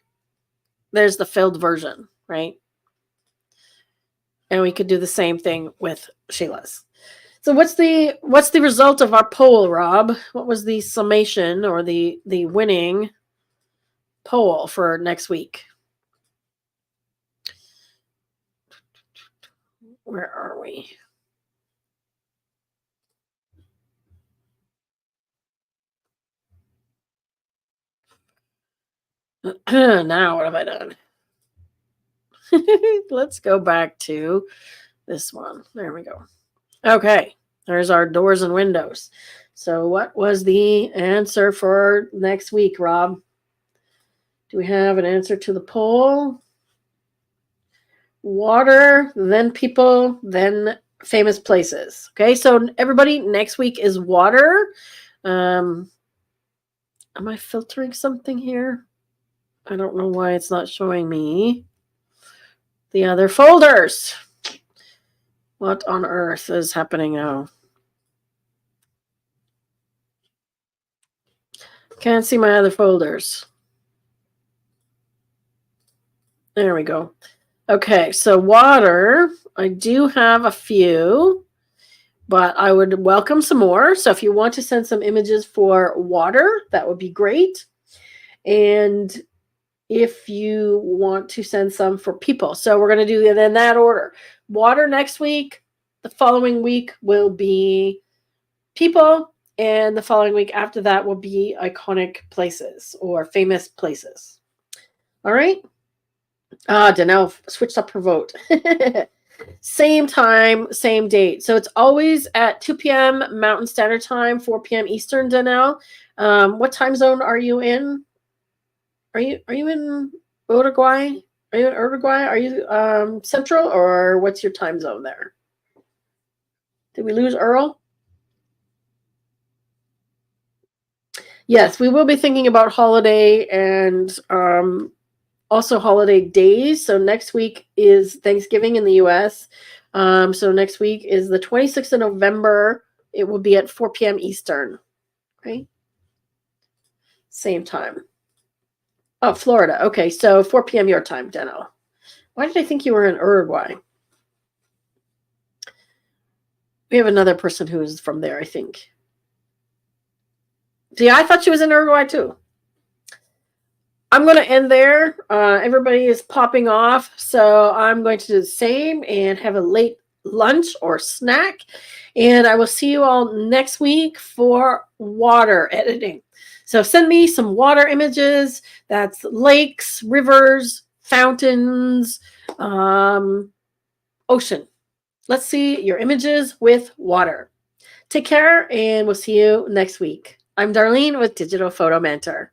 filled version, right? And we could do the same thing with Sheila's. So what's the result of our poll, Rob? What was the summation or the winning poll for next week? Where are we? Now what have I done? Let's go back to this one. There we go. Okay, there's our doors and windows. So what was the answer for next week, Rob? Do we have an answer to the poll? Water, then people, then famous places. Okay, so everybody, next week is water. Am I filtering something here? I don't know why it's not showing me the other folders. What on earth is happening now? Can't see my other folders. There we go. Okay, so water, I do have a few, but I would welcome some more. So if you want to send some images for water, that would be great. And if you want to send some for people. So we're going to do it in that order. Water next week. The following week will be people. And the following week after that will be iconic places or famous places. All right. Danelle switched up her vote. Same time, same date. So it's always at 2 p.m. Mountain Standard Time, 4 p.m. Eastern, Danelle. What time zone are you in? Are you in Uruguay? Are you in Uruguay? Are you Central, or what's your time zone there? Did we lose Earl? Yes, we will be thinking about holiday and also holiday days. So next week is Thanksgiving in the U.S. So next week is the 26th of November. It will be at 4 p.m. Eastern. Right? Same time. Oh, Florida. Okay, so 4 p.m. your time, Deno. Why did I think you were in Uruguay? We have another person who is from there, I think. See, I thought she was in Uruguay too. I'm going to end there. Everybody is popping off, so I'm going to do the same and have a late lunch or snack. And I will see you all next week for water editing. So send me some water images. That's lakes, rivers, fountains, ocean. Let's see your images with water. Take care, and we'll see you next week. I'm Darlene with Digital Photo Mentor.